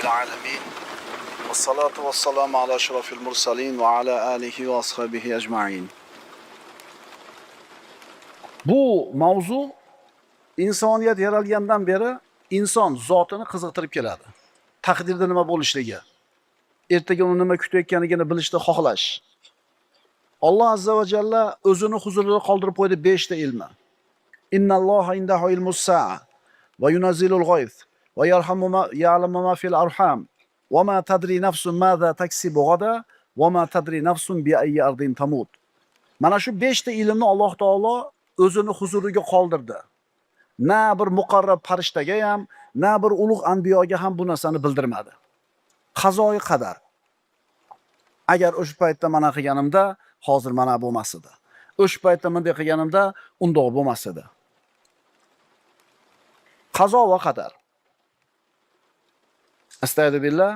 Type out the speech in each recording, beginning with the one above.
العالمين والصلاة والسلام على أشرف المرسلين وعلى آله وأصحابه أجمعين. Bu mavzu insoniyat yaralgandan beri inson zotini qiziqtirib keladi. Taqdirda nima bo'lishligi, ertaga uni nima kutayotganligini bilishni xohlash. Alloh azza va jalla o'zini huzurida qoldirib qo'ydi 5 ta ilmi. Innalloha indahu ilmus sa'a va yunazzilul g'ayth va ya'lamu ma fil arham va ma tadri nafsun madha taksibu g'ada va ma tadri nafsun bi ayyi ardin tamut. Mana shu 5 ta ilmni Alloh taolo o'zini huzuriga qoldirdi. Na bir muqarrab farishtaga ham, na bir ulug' anbiyoga ham bu narsani bildirmadi. Qazoi qadar. Agar o'sha paytda mana qilganimda, hozir mana bo'lmas edi. O'sha paytda bunday qilganimda, undoq bo'lmas edi. Qazo va qadar. Astagfirullah.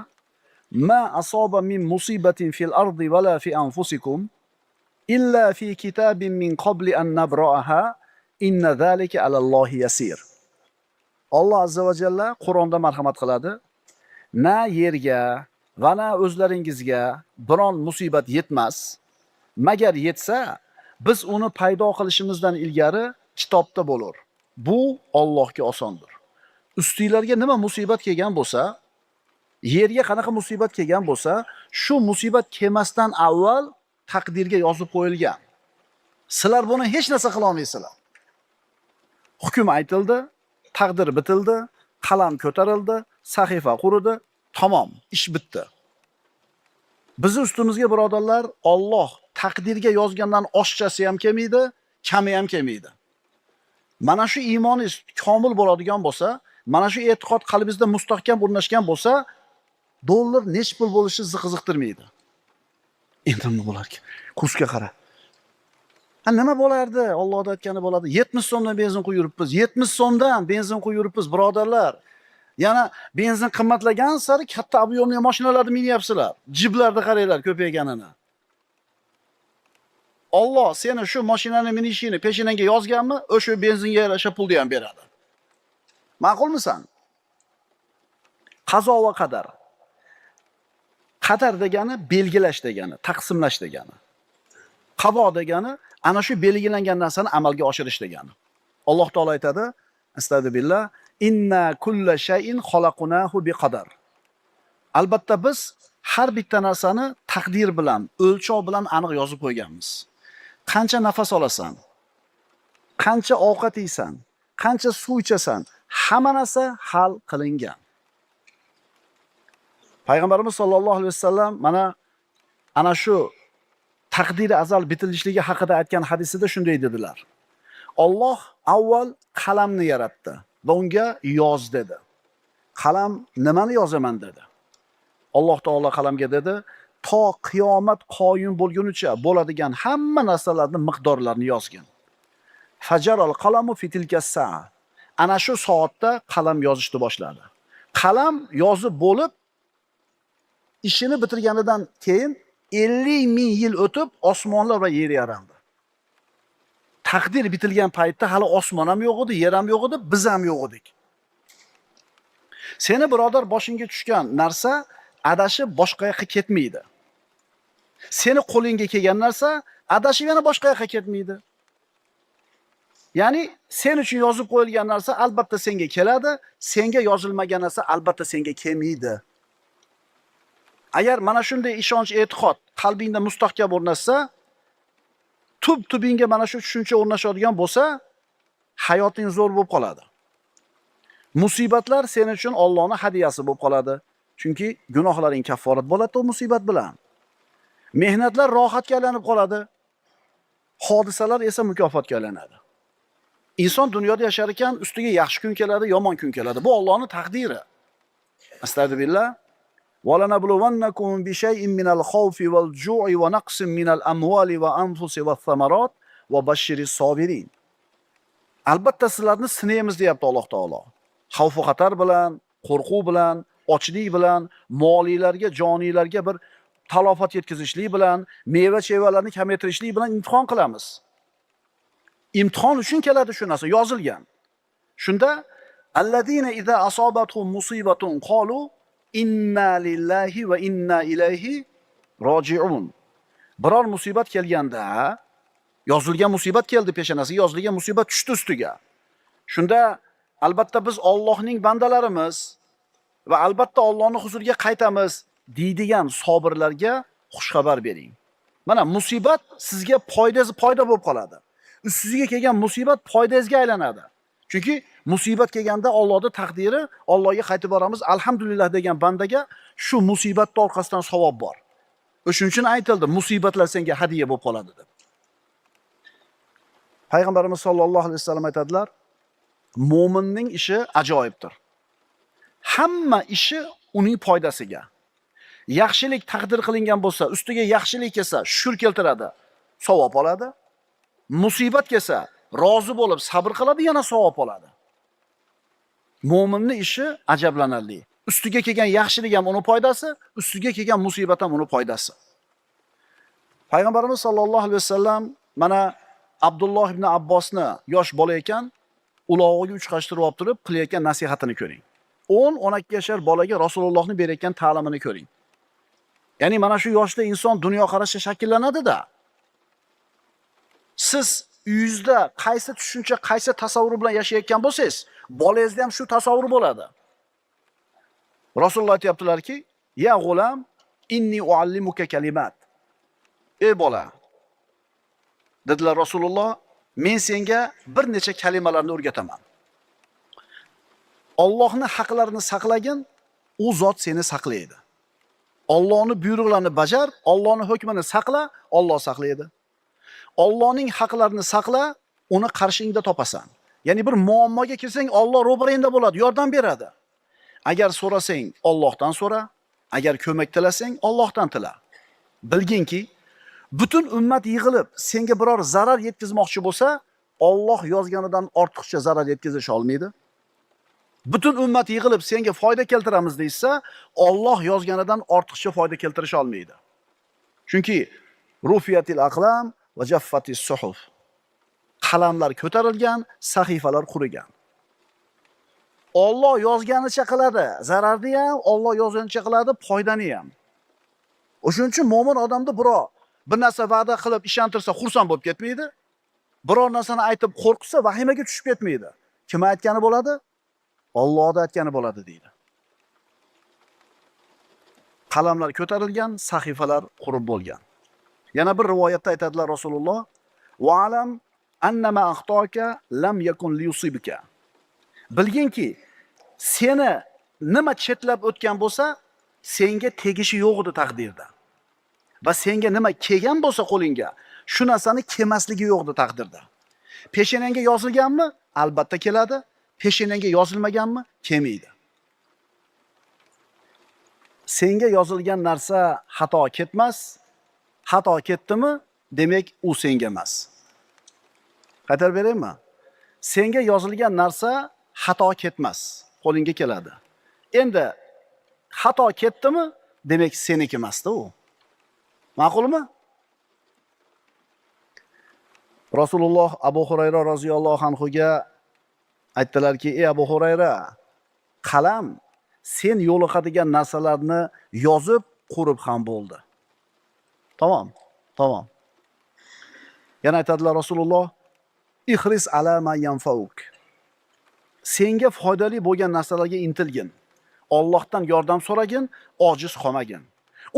Ma asaba min musibatin fil ardi wala fi anfusikum illa fi kitabin min qabli an nabra'aha inna zalika alallohi yasir. Alloh azza va jalla Qur'onda marhamat qiladi. Na yerga va na o'zlaringizga biron musibat yetmas. Magar yetsa, biz uni paydo qilishimizdan ilgari kitobda bo'lar. Bu Allohga osondir. Ustinglarga nima musibat kelgan bo'lsa, yerga qanaqa musibat kelgan bo'lsa, shu musibat kelmasdan avval taqdirga yozib qo'yilgan. Sizlar buni hech narsa qila olmaysizlar. Hukm aytildi, taqdir bitildi, qalam ko'tarildi, sahifa quridi, tamom, ish bitdi. Bizi ustimizga birodarlar, Alloh taqdirga yozgandan oshchasi ham kelmaydi, kami ham kelmaydi. Mana shu iymoningiz komil bo'ladigan bo'lsa, mana shu e'tiqod qalbingizda mustahkam o'rnashgan bo'lsa, dollar nech pul bo'lishi qiziqtirmaydi. Endi nima bo'larki? Kursga qara. Ha nima bo'lardi? Allohda aytgani bo'ladi. 70 so'mdan benzin quyib yuribmiz. 70 so'mdan benzin quyib yuribmiz, birodarlar. Yana benzin qimmatlagan sari katta объемli mashinalarni minyapsizlar. Jiblarda qaranglar ko'payganini. Alloh seni shu mashinani minishini peshinangga yozganmi, o'sha benzinga yarasha pulni ham beradi. Ma'qulmisan? Qazo va qadar. Qadar degani belgilash degani, taqsimlash degani. Qado degani ana shu belgilangan narsani amalga oshirish degani. Alloh taolo aytadi: Astagfirullah, inna kulla shay'in xalaqnahu biqadar. Albatta biz har bitta narsani taqdir bilan, o'lchov bilan aniq yozib qo'yganmiz. Qancha nafas olasan, qancha ovqat yeysan, qancha suv ichasan, hamma narsa hal qilingan. Payg'ambarimiz sollallohu alayhi vasallam mana ana shu taqdiri azal bitilishligi haqida aytgan hadisida shunday dedilar. Alloh avval qalamni yaratdi va unga yoz dedi. Qalam nimani yozaman dedi. Alloh taolo qalamga dedi, to qiyomat qoyim bo'lgunicha bo'ladigan hamma narsalarning miqdorlarini yozgin. Fajaral qalamu fi tilka sa'a. Ana shu soatda qalam yozishni boshladi. Qalam yozib bo'lib ishini bitirganidan keyin 50 ming yil o'tib osmonlar va yer yaraldi. Taqdir bitilgan paytda hali osmon ham yo'q edi, yer ham yo'q edi, biz ham yo'q edik. Seni birodar boshingga tushgan narsa adashib boshqa yoqqa ketmaydi. Seni qo'lingga kelgan narsa adashib yana boshqa yoqqa ketmaydi. Ya'ni sen uchun yozib qo'yilgan narsa albatta senga keladi, senga yozilmagan narsa albatta senga kelmaydi. Agar mana shunday ishonch, e'tiqod qalbingda mustahkam o'rnashsa, tub-tubingga mana shu tushuncha o'rnashadigan bo'lsa, hayoting zo'r bo'lib qoladi. Musibatlar sen uchun Allohning hadiyasi bo'lib qoladi. Chunki gunohlaring kafforat bo'ladi o musibat bilan. Mehnatlar rohatga aylanib qoladi. Hodisalar esa mukofotga aylanadi. Inson dunyoda yashar ekan, ustiga yaxshi kun keladi, yomon kun keladi. Bu Allohning taqdiri. Astagfirullah. وَلَنَبْلُوَنَّكُمْ بِشَيْءٍ مِنَ الْخَوْفِ وَالْجُوعِ وَنَقْصٍ مِنَ الْأَمْوَالِ وَأَنْفُسِ وَالثَّمَرَاتِ وَبَشِّرِ الصَّابِرِينَ. Albatta sizlarni sinaymiz deyapti Alloh taolo. Xavf va xatar bilan, qo'rquv bilan, ochlik bilan, moliylarga, joniylarga bir talofat yetkazishlik bilan, meva-chevalarni kamaytirishlik bilan imtihon qilamiz. Imtihon uchun keladi shu narsa yozilgan. Shunda allazina iza asabatuhum musibatun qalu inna lillahi va inna ilayhi roji'un. Biror musibat kelganda, yozilgan musibat keldi peshonasiga, yozilgan musibat tushdi ustiga. Shunda albatta biz Allohning bandalarimiz va albatta Allohning huzuriga qaytamiz deydigan sabirlarga xush xabar bering. Mana musibat sizga foyda bo'lib qoladi. Ustingizga kelgan musibat foydangizga aylanadi. Chunki musibat kelganda Allohning taqdiri, Allohga qaytib boramiz, alhamdulillah degan bandaga shu musibatning orqasidan savob bor. O'shuning uchun aytildi, musibatlar senga hadiya bo'lib qoladi deb. Payg'ambarimiz sollallohu alayhi vasallam aytadilar, mo'minning ishi ajoyibdir. Hamma ishi uning foydasiga. Yaxshilik taqdir qilingan bo'lsa, ustiga yaxshilik kelsa, shukr keltiradi, savob oladi. Musibat kelsa, rozi bo'lib sabr qiladi, yana savob oladi. Mo'minning ishi ajablanarli. Ustiga kelgan yaxshilik ham uning foydasi, ustiga kelgan musibat ham uning foydasi. Payg'ambarimiz sollallohu alayhi vasallam mana Abdulloh ibn Abbosni yosh bola ekan, ulog'iga uchqashtirib olib turib qilayotgan nasihatini ko'ring. 10-12 yashar bolaga Rasulullohning berayotgan ta'limini ko'ring. Ya'ni mana shu yoshda inson dunyoqarashi shakllanadi-da. Siz uyingizda qaysi tushuncha, qaysi tasavvur bilan yashayotgan bo'lsangiz, bolangizda ham shu tasavvur bo'ladi. Rasululloh aytibdilarki, "Ya g'ulam, inni uallimuka kalimat." Ey bola, dedilar Rasululloh, men senga bir necha kalimalarni o'rgataman. Allohning haqlarini saqlagin, u zot seni saqlaydi. Allohning buyruqlarini bajar, Allohning hukmini saqla, Alloh saqlaydi. Allohning haqlarini saqla, uni qarshingda topasan. Ya'ni bir muammoga kelsang, Alloh ro'baringda bo'ladi, yordam beradi. Agar so'rasang, Allohdan so'ra, agar ko'mak tilasang, Allohdan tila. Bilginki, butun ummat yig'ilib senga biror zarar yetkazmoqchi bo'lsa, Alloh yozganidan ortiqcha zarar yetkazish olmaydi. Butun ummat yig'ilib senga foyda keltiramiz deysa, Alloh yozganidan ortiqcha foyda keltirish olmaydi. Chunki rufiyatil aqlam va jaffatis suhuf. Qalamlar ko'tarilgan, sahifalar qurigan. Alloh yozganicha qiladi, zararni ham, Alloh yozganicha qiladi, foydani ham. O'shuning uchun mo'min odamda bir narsa va'da qilib ishontirsa xursand bo'lib ketmaydi. Biror narsani aytib qo'rqsa vahimaga tushib ketmaydi. Kim aytgani bo'ladi? Allohning aytgani bo'ladi deydi. Qalamlar ko'tarilgan, sahifalar qurib bo'lgan. Yana bir rivoyatda aytadilar Rasululloh, "Va alam annama axtoka lam yakun liyusibka." Bilginki, seni nima chetlab o'tgan bo'lsa, senga tegishi yo'q edi taqdirda. Va senga nima kelgan bo'lsa qo'lingga, shu narsani kelmasligi yo'q edi taqdirda. Peshonangga yozilganmi? Albatta keladi. Peshonangga yozilmaganmi? Kelmaydi. Senga yozilgan narsa xato ketmas. Xato ketdimi, demak u senga emas. Qaytarib beraymi? Senga yozilgan narsa xato ketmas, qo'lingga keladi. Endi xato ketdimi, demak seniki emas-da u. Ma'qulmi? Rasululloh Abu Hurayra roziyallohu anhuga aytdilarki, "Ey Abu Hurayra, qalam sen yo'liqadigan narsalarni yozib qurib ham bo'ldi." Tamam. Yana aytadilar Rasululloh, "Ihris ala ma yanfauk." Senga foydali bo'lgan narsalarga intilgin. Allohdan yordam so'ragin, ojiz qolmagin.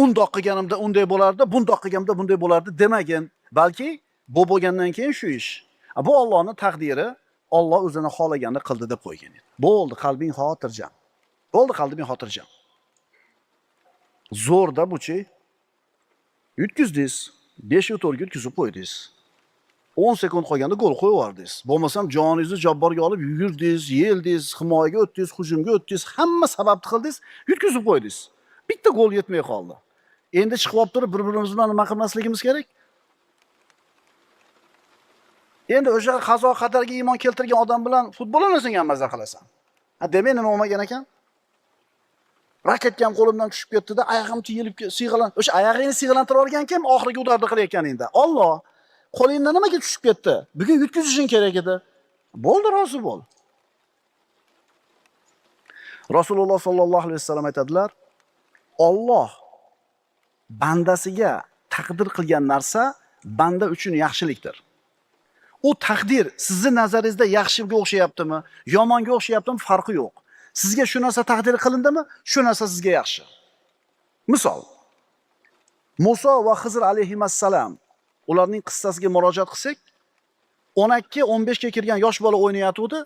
Undoq qilganimda unday bo'lardi, bundoq qilganimda bunday bo'lardi demagin. Balki bu bo'lgandan keyin shu ish. Bu Allohning taqdiri, Alloh o'zini xohlaganini qildi deb qo'ygan edi. Bo'ldi, qalbing xotirjam. Bo'ldi, qalbing xotirjam. Zo'rda buchi yutkizdingiz, 5 o'torga yutkizib qo'ydingiz. 10 sekund qolganda gol qo'yib yubordingiz. Bo'lmasam joningizni jabborga olib yugurdingiz, yeldingiz, himoyaga o'tdingiz, hujumga o'tdingiz, hamma sababni qildingiz, yutkizib qo'ydingiz. Bitta gol yetmay qoldi. Endi chiqib olib turib bir-birimiz bilan nima qilmasligimiz kerak? Endi o'sha qazo qadarga iymon keltirgan odam bilan futbol o'ynasang ham mazza qilasan. Demak nima bo'lmagan ekan? Raketga ham qo'limdan tushib ketdi-da, oyog'im tiyilib siyg'alan. O'sha oyog'ingni siyg'alantirib olgan kim oxirgi udarni qilayotganingda? Alloh. Qo'lingdan nimaga tushib ketdi? Bugun yutkazishing kerak edi. Bo'ldi, rozi bo'l. Rasululloh sollallohu alayhi vasallam aytadilar, Alloh bandasiga taqdir qilgan narsa banda uchun yaxshilikdir. U taqdir sizning nazaringizda yaxshiga o'xshayaptimi, yomonga o'xshayaptimi, farqi yo'q. Sizga shu narsa taqdir qilindimi, shu narsa sizga yaxshi. Misol, Muso va Xizr alayhissalom, ularning qissasiga murojaat qilsak, 12-15 ga kirgan yosh bola o'ynayotdi.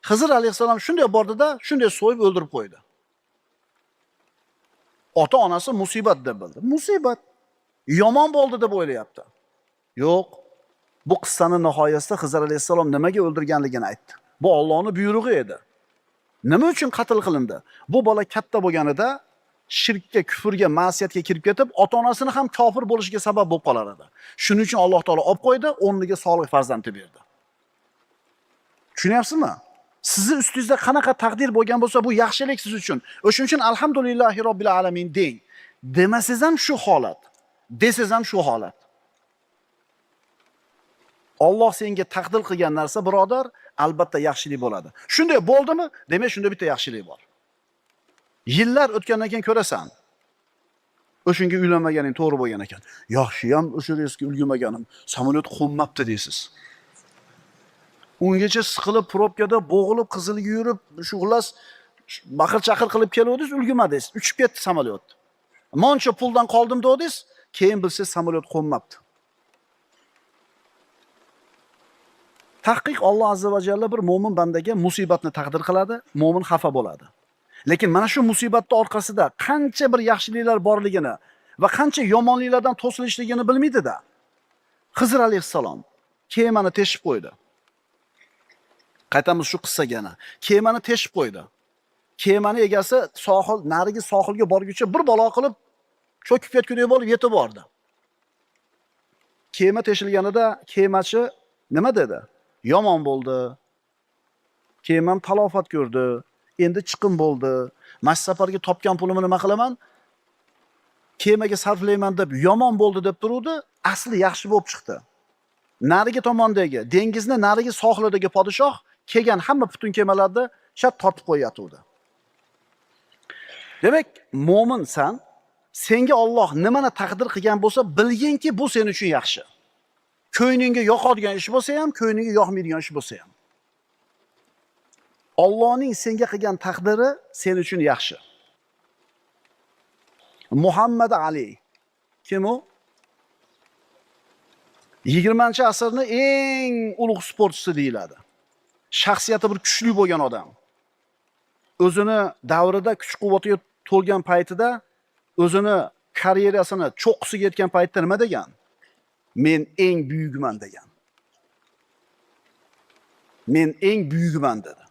Xizr alayhissalom shunday bordi-da, shunday so'yib o'ldirib qo'ydi. Ota-onasi musibat deb bildi. Musibat. Yomon bo'ldi deb o'ylayapti. Yo'q. Bu qissaning nihoyasida Xizr alayhissalom nimaga o'ldirganligini aytdi. Bu Allohning buyrug'i edi. Nima uchun qatl qilindi? Bu bola katta bo'lganida shirkka, kufrga, ma'siyatga kirib ketib, ota-onasini ham kofir bo'lishiga sabab bo'lib qolar edi. Shuning uchun Alloh taolo olib qo'ydi, o'rniga solih farzandni berdi. Tushunyapsizmi? Sizni ustingizda qanaqa taqdir bo'lgan bo'lsa, bu yaxshilik siz uchun. O'shuning uchun alhamdulillahi robbil alamin deng. Demasangiz ham shu holat, desangiz ham shu holat. Alloh senga taqdir qilgan narsa, birodar, albatta yaxshilik bo'ladi. Shunday bo'ldimi? Demak, shunda bitta yaxshilik bor. Yillar o'tgandan keyin ko'rasan. O'shunga uylanmaganing to'g'ri bo'lgan ekan. Yaxshi ham o'sha reysga ulgurmaganim, samolyot qo'nmabdi deysiz. Ungacha siqilib, probkada bo'g'ilib, qizilga yurib, shu xullas baqir-chaqir qilib keluvdingiz, ulgurmadingiz. Uchib ketdi samolyot. Moncha puldan qoldim dedingiz, keyin bilsangiz samolyot qo'nmabdi. Tahqiq Alloh azza va jalla bir mo'min bandaga musibatni taqdir qiladi, mo'min xafa bo'ladi. Lekin mana shu musibatning orqasida qancha bir yaxshiliklar borligini va qancha yomonliklardan to'silishligini bilmaydi-da. Xizr alayhissalom kemani teshib qo'ydi. Qaytamiz shu qissagani. Kemani teshib qo'ydi. Kemani egasi narigi sohilga borguncha bir balo qilib cho'kib ketgudek bo'lib yetib bordi. Kema teshilganida kemachi nima dedi? Yomon bo'ldi. Kemam talofat ko'rdi. Endi chiqim bo'ldi. Mash safarga topgan pulimni nima qilaman? Kemaga sarflayman deb yomon bo'ldi deb turuvdi, asli yaxshi bo'lib chiqdi. Narigi tomondagi, dengizning narigi sohilidagi podshoh kelgan hamma butun kemalarni shat tortib qo'yatuvdi. Demak, mo'minsan, senga Alloh nimani taqdir qilgan bo'lsa, bilginki bu sen uchun yaxshi. Ko'nglingga yoqadigan ish bo'lsa ham, ko'nglingga yoqmaydigan ish bo'lsa ham. Allohning senga qilgan taqdiri sen uchun yaxshi. Muhammad Ali kim u? 20-asrning eng ulug' sportchisi deyiladi. Shaxsiyati bir kuchli bo'lgan odam. O'zini davrida kuch-quvvatiga to'lgan paytida, o'zini karyerasini cho'qqisiga yetgan paytda nima degan? Men eng buyukman degan. Men eng buyukman dedi.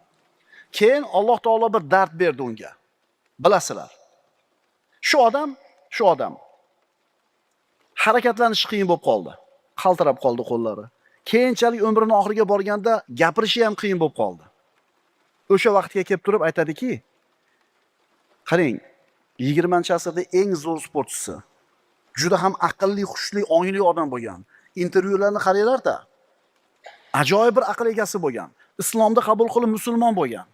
Keyin Alloh taolo bir dard berdi unga. Bilasizlar. Shu odam harakatlanish qiyin bo'lib qoldi. Qaltirab qoldi qo'llari. Keyinchalik umrining oxiriga borganda gapirishi ham qiyin bo'lib qoldi. O'sha vaqtga kelib turib aytadiki, qarang, 20-asrda eng zo'r sportchisi, juda ham aqlli, xushli, ongli odam bo'lgan. Intervyularni qaranglar-da. Ajoyib bir aql egasi bo'lgan. Islomda qabul qilib musulmon bo'lgan.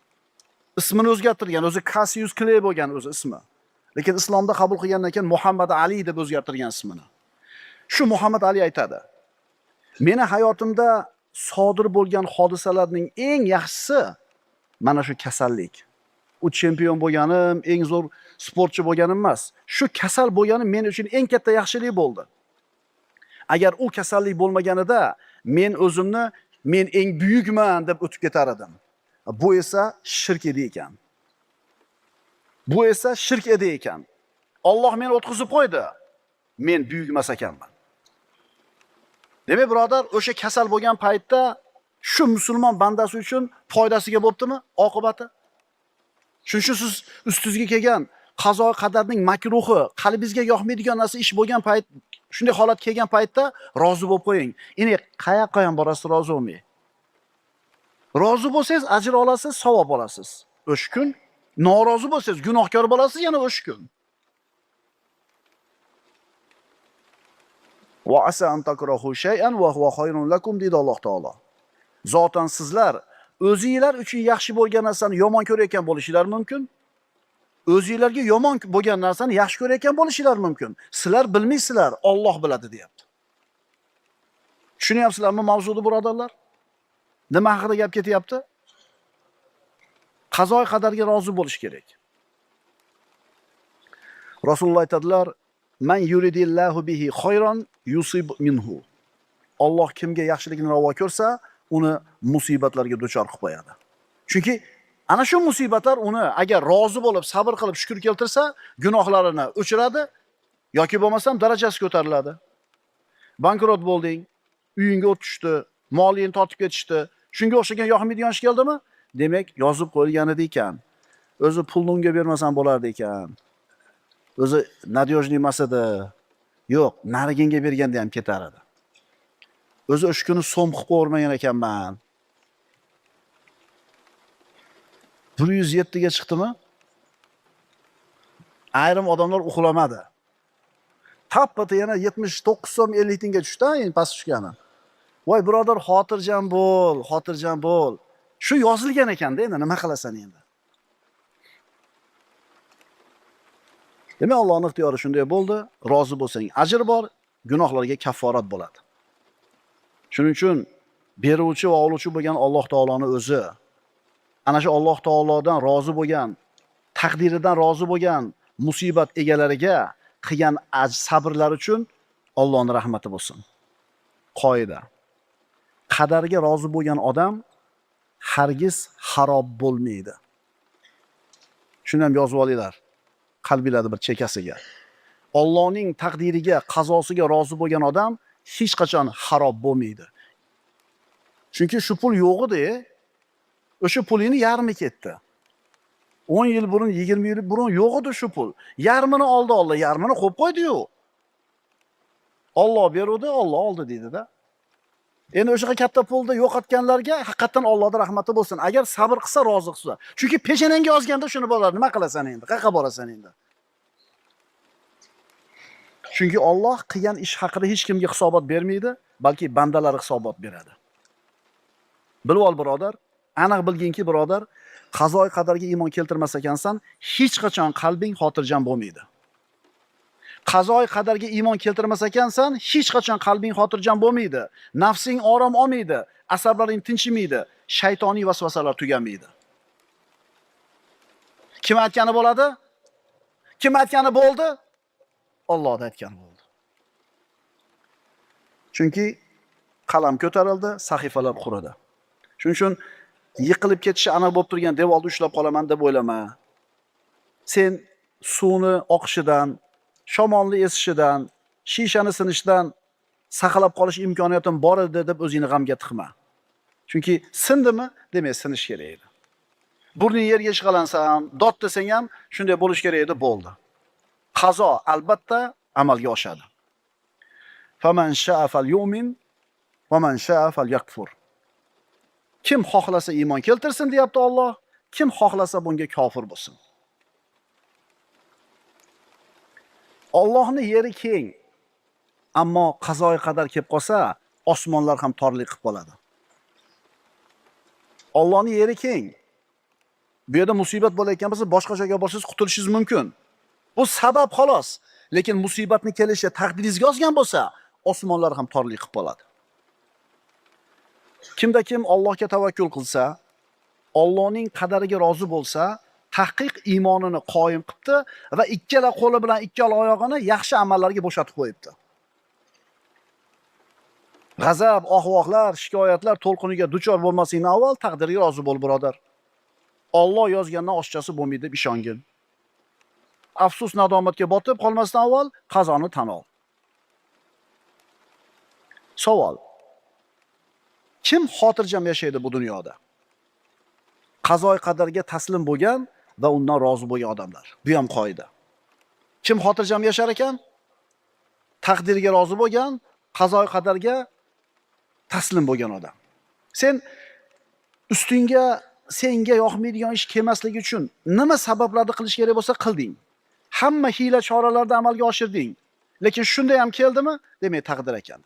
Ismini o'zgartirgan, o'zi Cassius Clay bo'lgan o'zi ismi. Lekin islomda qabul qilgandan keyin Muhammad Ali deb o'zgartirgan ismini. Shu Muhammad Ali aytadi: "Meni hayotimda sodir bo'lgan hodisalarning eng yaxshisi mana shu kasallik. U chempion bo'lganim, eng zo'r sportchi bo'lganim emas. Shu kasal bo'lganim men uchun eng katta yaxshilik bo'ldi. Agar u kasallik bo'lmaganida men o'zimni men eng buyukman deb o'tib ketar edim. Bu esa shirk edi ekan. Bu esa shirk edi ekan. Alloh meni o'tkazib qo'ydi. Men buyuk emas ekanman." Demak, birodar, o'sha kasal bo'lgan paytda shu musulmon bandasi uchun foydasiga bo'ptimi oqibati? Shuning uchun siz ustingizga kelgan qazo qadarning makruhi, qalbingizga yoqmaydigan narsa ish bo'lgan payt, shunday holat kelgan paytda rozi bo'lib qo'ying. Endi qayoqqa ham borasiz rozi bo'lmay. Rozi bo'lsangiz ajr olasiz, savob olasiz. O'sha kun norozi bo'lsangiz gunohkor bo'lasiz yana o'sha kun. Va asa an takrahu shay'an wa huwa khayrun lakum deydi Alloh taolo. Zotan sizlar o'zingizlar uchun yaxshi bo'lgan narsani yomon ko'rayotgan bo'lishinglar mumkin. O'zingizlarga yomon bo'lgan narsani yaxshi ko'rayotgan bo'lishinglar mumkin. Sizlar bilmaysizlar, Alloh biladi deyapti. Tushunyapsizlarmi mavzuni, birodarlar? Nima haqida gap ketyapti? Qazoy qadarga rozi bo'lish kerak. Rasululloh aytadilar: "Man yuridillahu bihi khayran yusib minhu." Alloh kimga yaxshilikni ravo ko'rsa, uni musibatlarga duchor qilib qo'yadi. Chunki ana shu musibatlar uni agar rozi bo'lib, sabr qilib, shukr keltirsa, gunohlarini o'chiradi yoki bo'lmasam darajasi ko'tariladi. Bankrot bo'lding, uyingga o't tushdi, molingni tortib ketishdi. Shunga o'xshagan yoqmaydigan ish keldimi? Demak, yozib qo'yilgan edi ekan. O'zi pulni unga bermasam bo'lardi ekan. O'zi nadyojniy emas edi. Yo'q, nariginga berganda ham ketar edi. O'zi o'sha kuni so'm qilib qo'ymagan ekanman. 107 ga chiqdimi? Ayrim odamlar uxlamadi. Tappati yana 79 so'm 50 tiyinga tushdi, endi past tushgani. Voy birodar, xotirjam bo'l, xotirjam bo'l. Shu yozilgan ekanda, endi nima qilasan endi? Demak, Allohning ixtiyori shunday bo'ldi. Rozi bo'lsang ajr bor, gunohlarga kafforat bo'ladi. Shuning uchun beruvchi va oluvchi bo'lgan Alloh taoloning o'zi, ana shu Alloh taolodan rozi bo'lgan, taqdiridan rozi bo'lgan musibat egalariga qilgan sabrlar uchun Allohning rahmati bo'lsin. Qoida. Qadarga rozi bo'lgan odam hargiz xarob bo'lmaydi. Shuni ham yozib olinglar qalbingizda bir chekasiga. Allohning taqdiriga, qazosiga rozi bo'lgan odam hech qachon xarob bo'lmaydi. Chunki shu pul yo'q edi, o'sha pulingni yarmi ketdi. 10 yil burun, 20 yil burun yo'q edi shu pul. Yarmini oldi Alloh, yarmini qo'yib qo'ydi-yu. Alloh beruvdi, Alloh oldi deydi-da. Endi o'sha katta pulni yo'qotganlarga haqiqatan Allohning rahmati bo'lsin. Agar sabr qilsa, rozi qilsa. Chunki peshanangga yozganda shuni bo'ladi. Nima qilasan endi? Qayerga borasan endi? Chunki Alloh qilgan ish haqida hech kimga hisobot bermaydi, balki bandalar hisobot beradi. Bilib ol birodar, aniq bilginki birodar, qazoy qadarga iymon keltirmas ekansan, hech qachon qalbing xotirjam bo'lmaydi. Qazoy qadarga iymon keltirmas ekansan, hech qachon qalbing xotirjam bo'lmaydi. Nafsing orom olmaydi, asablaring tinchimaydi, shaytoniy vasvasalar tugamaydi. Kim aytgani bo'ladi? Kim aytgani bo'ldi? Alloh aytgan bo'ldi. Chunki qalam ko'tarildi, sahifalar quridi. Shuning uchun yiqilib ketishi aniq bo'lib turgan devorni ushlab qolaman deb o'ylama. Sen suvni oqishidan, shamolni esishidan, shishani sinishdan saqlab qolish imkoniyatim bor edi deb o'zingni g'amga tiqma. Chunki sindimi, demak sinish kerak edi. Burning yerga ishg'alansan, dod desang ham shunday bo'lish kerak edi, bo'ldi. Qazo albatta amalga oshadi. Faman sha'a falyu'min va man sha'a falyakfur. Kim xohlasa iymon keltirsin deyapti Alloh, kim xohlasa bunga kofir bo'lsin. Allohning yeri keng, ammo qazoy qadar kelib qolsa, osmonlar ham torlik qilib qoladi. Allohning yeri keng. Bu yerda musibat bo'layotgan bo'lsa, boshqa joyga borsangiz qutulishingiz mumkin. Bu sabab xolos. Lekin musibatni kelishi taqdiringizga yozgan bo'lsa, osmonlar ham torlik qilib qoladi. Kimda kim Allohga tavakkul qilsa, Allohning qadariga rozi bo'lsa, tahqiq iymonini qoyim qilibdi va ikkala qo'li bilan ikkala oyog'ini yaxshi amallarga bo'shatib qo'yibdi. G'azab, ohvohlar, shikoyatlar to'lqiniga duchor bo'lmasingdan avval taqdirga rozi bo'l, birodar. Alloh yozgandan oshchasi bo'lmaydi deb ishongin. Afsus nadomatga botib qolmasdan avval qazoni tan ol. Savol: kim xotirjam yashaydi bu dunyoda? Qazoy qadarga taslim bo'lgan va undan rozi bo'lgan odamlar. Bu ham qoida. Kim xotirjam yashar ekan? Taqdirga rozi bo'lgan, qazoy qadarga taslim bo'lgan odam. Sen ustingga senga yoqmaydigan ish kelmasligi uchun nima sabablarni qilish kerak bo'lsa qilding. Hamma hiyla choralarni amalga oshirding. Lekin shunday ham keldimi? Demak, taqdir ekan.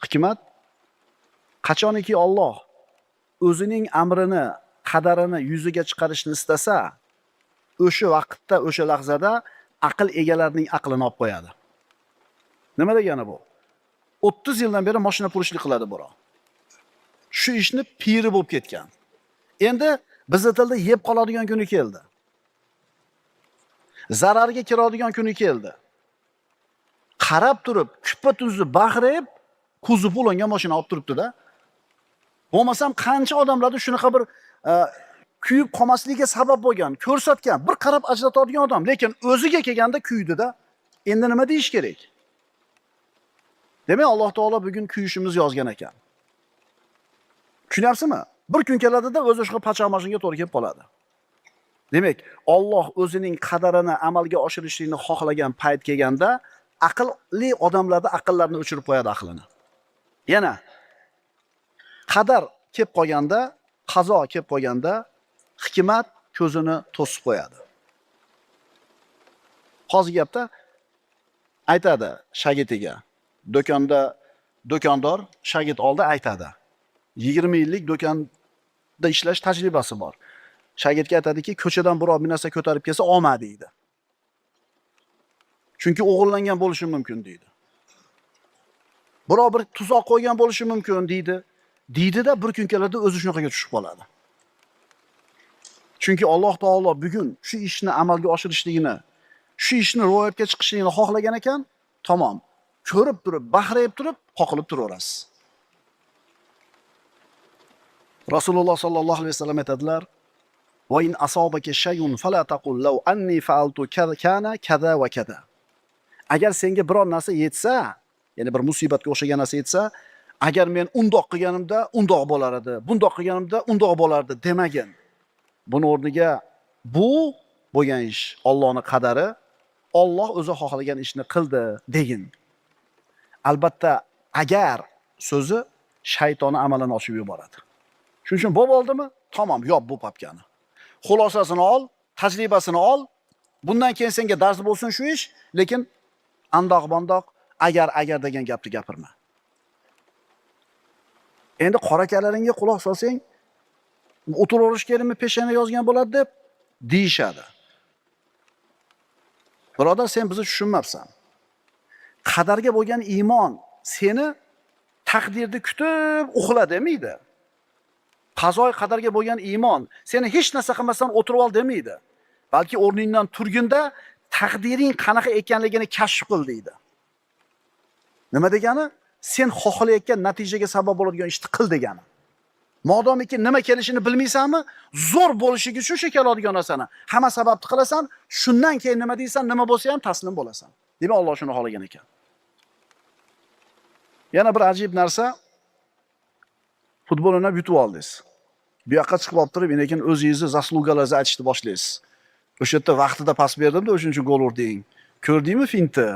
Hikmat qachoniki Alloh o'zining amrini, qadarini yuziga chiqarishni istasa, o'sha vaqtda, o'sha lahzada aql egalarining aqlini olib qo'yadi. Nima degani bu? 30 yildan beri mashina purishlik qiladi birov. Shu ishni piri bo'lib ketgan. Endi bizning tilda yeb qoladigan kuni keldi. Zararga kiradigan kuni keldi. Qarab turib, kupa-tuzni baxrayib, ko'zi pulangan mashina olib turibdi-da. Bo'lmasam qancha odamlarni shunaqa bir kuyib qolmasligiga sabab bo'lgan, ko'rsatgan, bir qarab ajratadigan odam, lekin o'ziga kelganda kuydi-da. Endi nima deyish kerak? Demak, Alloh taolo bugun kuyishimiz yozgan ekan. Tushunyapsizmi? Bir kun keladida o'zi shu pachaq-mashinaga to'g'ri kelib qoladi. Demak, Alloh o'zining qadarini amalga oshirishni xohlagan payt kelganda, aqlli odamlarning aqllarini o'chirib qo'yadi aqlini. Yana qadar kelib qolganda, qazo kelib qolganda, hikmat ko'zini to'sib qo'yadi. Hozir gapda aytadi shagidiga. Do'kondor shagid oldi aytadi. 20 yillik do'konda ishlash tajribasi bor. Shagidga aytadiki, ko'chadan birov bir narsa ko'tarib kelsa olma deydi. Chunki o'g'irlangan bo'lishi mumkin deydi. Birov bir tuzoq qo'ygan bo'lishi mumkin deydi. Deydi-da bir kun keladi o'zi shunaqaga tushib qoladi. Chunki Alloh taolo bugun shu ishni amalga oshirishligini, shu ishni ro'yobga chiqishligini xohlagan ekan, tamom. Ko'rib turib, baxrayib turib, qoqilib turaverasiz. Rasululloh sallallohu alayhi vasallam aytadilar: "Va in asabaka shay'un fala taqul law anni fa'altu kana kaza va kaza." Agar senga biror narsa yetsa, ya'ni bir musibatga o'xshagan narsa yetsa, agar men undoq qilganimda undoq bo'lar edi, bundoq qilganimda undoq bo'lardi demagin. Buni o'rniga bu bo'lgan ish Allohning qadari, Alloh o'zi xohlagan ishni qildi degin. Albatta, agar so'zi shaytonni amalini ochib yuboradi. Shuning uchun bo'lib oldimi? Tamom, yo'q bu papkani. Xulosasini ol, tajribasini ol. Bundan keyin senga dars bo'lsin shu ish, lekin andoq-bondoq agar degan gapni gapirma. Endi qora kalaringga quloq solsang, o'tiraverish kerakmi, peshana yozgan bo'ladi deb deyishadi. Birodar, sen bizni tushunmabsan. Qadarga bo'lgan iymon seni taqdirni kutib uxla demaydi. Qazoy qadarga bo'lgan iymon seni hech narsa qilmasdan o'tirib ol demaydi. Balki o'rningdan turganda taqdiring qanaqa ekanligini kashf qil deydi. Nima degani? Sen xohlayotgan natijaga sabab bo'ladigan ishni qil degani. Modomiki nima kelishini bilmaysanmi, zo'r bo'lishiga shu keladigan narsani hamma sababni qilasan, shundan keyin nima deysan, nima bo'lsa ham taslim bo'lasan. Demak, Alloh shuni xohlagan ekan. Yana bir ajib narsa, futbol o'ynab yutib oldingiz. Bu yoqqa chiqib olib turib, lekin o'zingizni zaslugalarni aytishni boshlaysiz. O'sha yerda vaqtida pas berdim-da, o'shuncha gol urding. Ko'rdingmi fintni?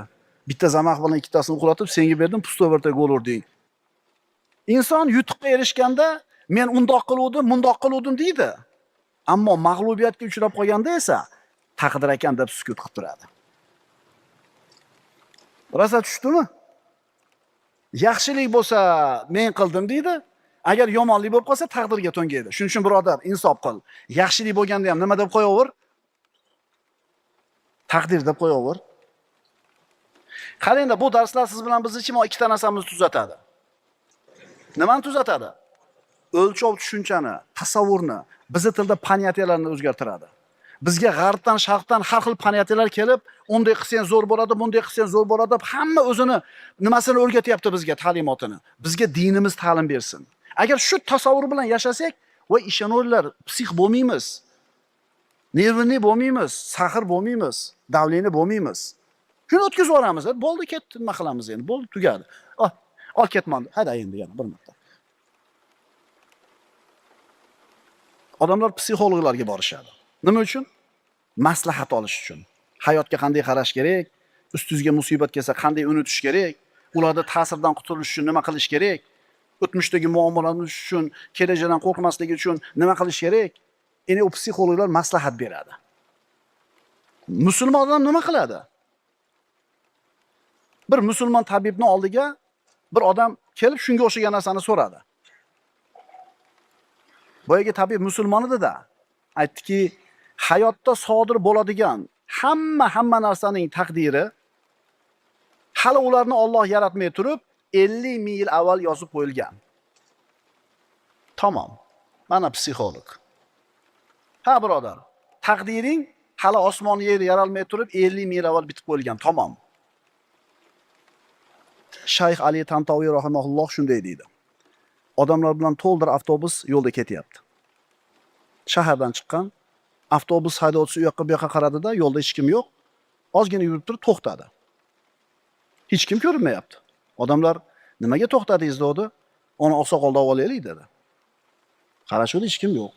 Bitta zamaq bilan ikkitasini qulatib, senga berdim, pustoverda gol urding. Inson yutuqqa erishganda men undoq qiluvdim, mundoq qiluvdim deydi. Ammo mag'lubiyatga uchrab qolganda esa taqdir ekan deb sukut qilib turadi. Rosa tushdimi? Yaxshilik bo'lsa men qildim deydi. Agar yomonlik bo'lib qolsa taqdirga to'ngaydi. Shuning uchun birodar, insof qil. Yaxshilik bo'lganda ham nima deb qo'yaver? Taqdir deb qo'yaver. Qarangda, bu darslar siz bilan bizni kim ikkita narsamizni tuzatadi. Nimani tuzatadi? O'lchov tushunchani, tasavvurni, bizning tilda понятияларni o'zgartiradi. Bizga g'arbdan, sharqdan har xil понятиялар kelib, unday qilsang zo'r bo'ladi, bunday qilsang zo'r bo'ladi deb hamma o'zini nimasini o'rgatyapti bizga, ta'limotini. Bizga dinimiz ta'lim bersin. Agar shu tasavvur bilan yashasak, va ishoninglar, psix bo'lmaymiz. Nervni bo'lmaymiz, sahr bo'lmaymiz, davleni bo'lmaymiz. Shuni o'tkazib yuboramiz. Bo'ldi, ketdi, nima qilamiz endi? Bo'ldi, tugadi. Ol ketman. Hadi endi yana bir marta. Odamlar psixologlarga borishadi. Nima uchun? Maslahat olish uchun. Hayotga qanday qarash kerak? Ustingizga musibat kelsa qanday unutish kerak? Ularda ta'sirdan qutulish uchun nima qilish kerak? O'tmishdagi muammolarni uchun, kelajakdan qo'rqmasligi uchun nima qilish kerak? Endi u psixologlar maslahat beradi. Musulmon odam nima qiladi? Bir musulmon tabibning oldiga bir odam kelib shunga o'xshagan narsani so'radi. Boyaga tabib musulmon edi-da. Aytdiki, hayotda sodir bo'ladigan hamma narsaning taqdiri hali ularni Alloh yaratmay turib 50 ming yil avval yozib qo'yilgan. Tamam. Mana psixolog. Ha birodar, taqdiring hali osmon yer yaralmay turib 50 ming yil avval bitib qo'yilgan. Tamam. Shayx Ali Tantaviy rahimahulloh shunday deydi. Odamlar bilan to'ldir avtobus yo'lda ketyapti. Shahardan chiqqan avtobus haydovchisi u yoqqa bu yoqqa qaradida, yo'lda hech kim yo'q. Ozgina yurib turib to'xtadi. Hech kim ko'rinmayapti. Odamlar nimaga to'xtadingiz dedi. Uni oqsoqolda olaylik dedi. Qarashdi, hech kim yo'q.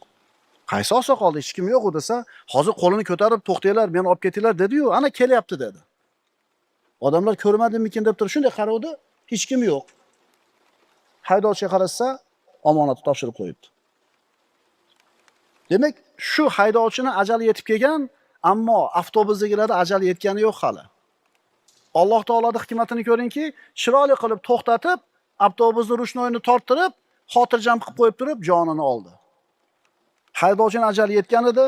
Qaysi oqsoqolda hech kim yo'q desa, hozir qo'lini ko'tarib to'xtanglar, meni olib ketinglar dedi-yu, ana kelyapti dedi. Odamlar ko'rmadimmikin deb turib shunday qaradi, hech kim yo'q. Haydovchiga qarasa, omonatni topshirib qo'yibdi. Demak, shu haydovchini ajali yetib kelgan, ammo avtobusdagilarda ajali yetgani yo'q hali. Alloh taoloning hikmatini ko'ringki, chiroyli qilib to'xtatib, avtobusni rushnoyini torttirib, xotirjam qilib qo'yib turib, jonini oldi. Haydovchining ajali yetgan edi,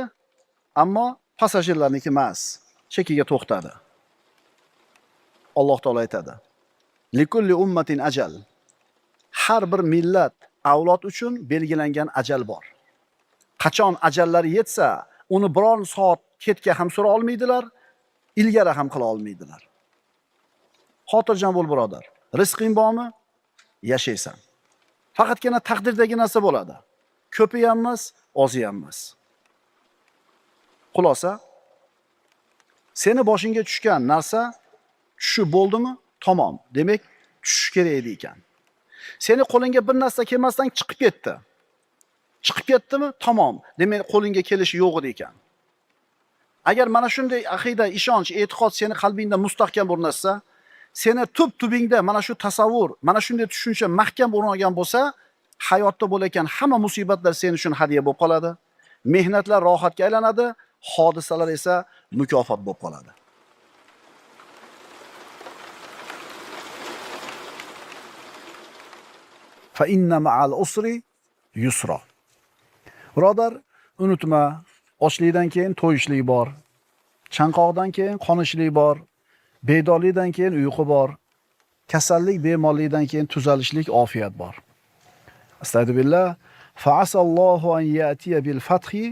ammo passajirlarniki emas, chekiga to'xtadi. Alloh taolo aytadi: "Likulli ummatin ajal." Har bir millat, avlod uchun belgilangan ajal bor. Qachon ajallari yetsa, uni biror soat ketga ham so'ra olmaydilar, ilgari ham qila olmaydilar. Xotirjam bo'l birodar. Rizqing bormi? Yashaysan. Faqatgina taqdirdagi narsa bo'ladi. Ko'pi ham emas, ozi ham emas. Xulosa, seni boshingga tushgan narsa tushib bo'ldimi? Tamom. Demak, tushish kerak edi ekan. Seni qo'lingga bir narsa kelmasdan chiqib ketdi. Chiqib ketdimi? Tamom. Demak, qo'lingga kelishi yo'q edi ekan. Agar mana shunday aqida, ishonch, e'tiqod seni qalbingda mustahkam o'rnashsa, seni tub-tubingda mana shu tasavvur, mana shunday tushuncha mahkam o'rnagan bo'lsa, hayotda bo'layotgan hamma musibatlar sen uchun hadiya bo'lib qoladi. Mehnatlar rohatga aylanadi, hodisalar esa mukofot bo'lib qoladi. Fa inna ma'al usri yusra. Birodar, unutma, ochlikdan keyin to'yishlik bor. Chanqoqdan keyin qonishlik bor. Bedorlikdan keyin uyqu bor. Kasallik, bemorlikdan keyin tuzalishlik, ofiyat bor. Astagfirullah. Fa'asallohu an ya'tiya bil fathi.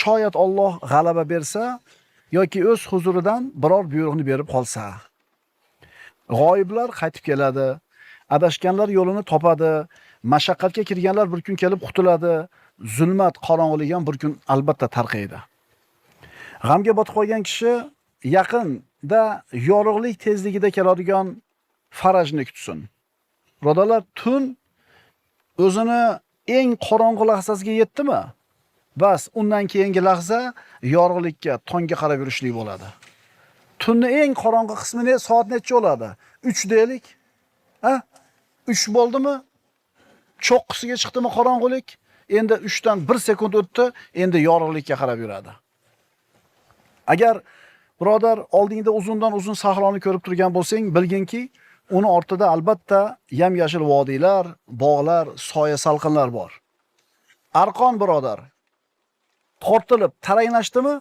Shoyat Alloh g'alaba bersa yoki o'z huzuridan biror buyruqni berib qolsa. G'oyiblar qaytib keladi. Adashganlar yo'lini topadi. Mashaqqatga kirganlar bir kun kelib qutuladi. Zulmat, qorong'ulik ham bir kun albatta tarqaydi. G'amga botib qolgan kishi yaqinda yorug'lik tezligida keladigan farajni kutsin. Birodarlar, tun o'zini eng qorong'u lahzasiga yetdimi? Bas, undan keyingi lahza yorug'likka, tongga qarab yurishlik bo'ladi. Tunni eng qorong'u qismi soat necha bo'ladi? 3 deylik. Ha? 3 bo'ldimi? Cho'qqisiga chiqdimi qorong'ulik? Endi 3 dan 1 sekund o'tdi, endi yorug'likka qarab yuradi. Agar birodar oldingda uzundan uzun sahroni ko'rib turgan bo'lsang, bilginki, uni ortida albatta yam-yashil vodiylar, bog'lar, soya salqinlar bor. Arqon birodar tortilib taranglashdimi?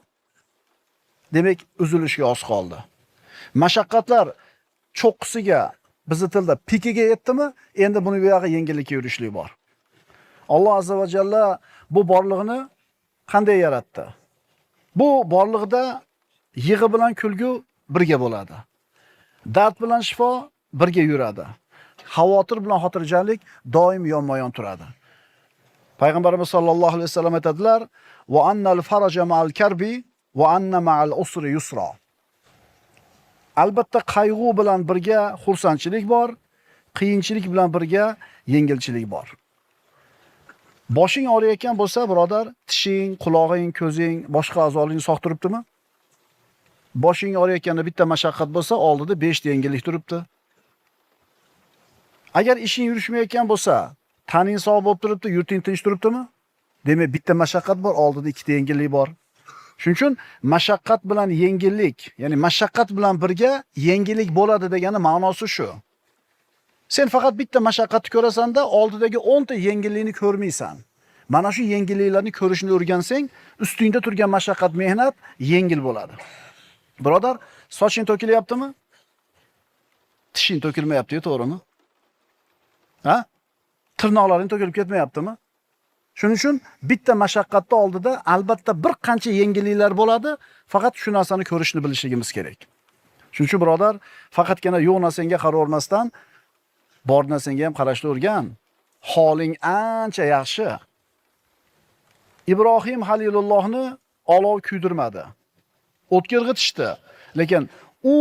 Demak, uzilishga oz qoldi. Mashaqqatlar cho'qqisiga, bizi tilda pikiga yetdimi? Endi buni bu yoqqa yengillikka yurishlik bor. Alloh azza va jalla bu borlig'ini qanday yaratdi? Bu borlig'ida yig'i bilan kulgu birga bo'ladi. Dard bilan shifo birga yuradi. Xavotir bilan xotirjamlik doim yonma-yon turadi. Payg'ambarimiz sollallohu alayhi vasallam aytadilar: "Va annal faraja ma'al karbi va anna ma'al usri yusra." Albatta qayg'u bilan birga xursandchilik bor, qiyinchilik bilan birga yengilchilik bor. Boshing og'riyotgan bo'lsa, birodar, tishing, quloqing, ko'zing, boshqa a'zolaring sog' turibdimi? Boshing og'riyotganda bitta mashaqqat bo'lsa, oldida 5 ta yengillik turibdi. Agar ishing yurishmayotgan bo'lsa, taning sog' bo'lib turibdi, yurting tinch turibdimi? Demak, bitta mashaqqat bor, oldida 2 ta yengillik bor. Shuning uchun mashaqqat bilan yengillik, ya'ni mashaqqat bilan birga yengillik bo'ladi degani ma'nosi shu. Sen faqat bitta mashaqqatni ko'rasan-da, oldidagi 10 ta yengillikni ko'rmaysan. Mana shu yengilliklarni ko'rishni o'rgansang, ustingda turgan mashaqqat, mehnat yengil bo'ladi. Birodar, soching to'kilyaptimi? Tishing to'kilmayapti-ku, to'g'rimi? Ha? Tirnoqlaring to'kilib ketmayaptimi? Shuning uchun bitta mashaqqatni oldida albatta bir qancha yengilliklar bo'ladi, faqat shu narsani ko'rishni bilishligimiz kerak. Shuning uchun birodar, faqatgina yo'q narsaga qaravermasdan, bor narsaga ham qarashni o'rgan. Holing ancha yaxshi. Ibrohim Halilullohni olov kuydirmadi. O'tkirg'itishdi. Lekin u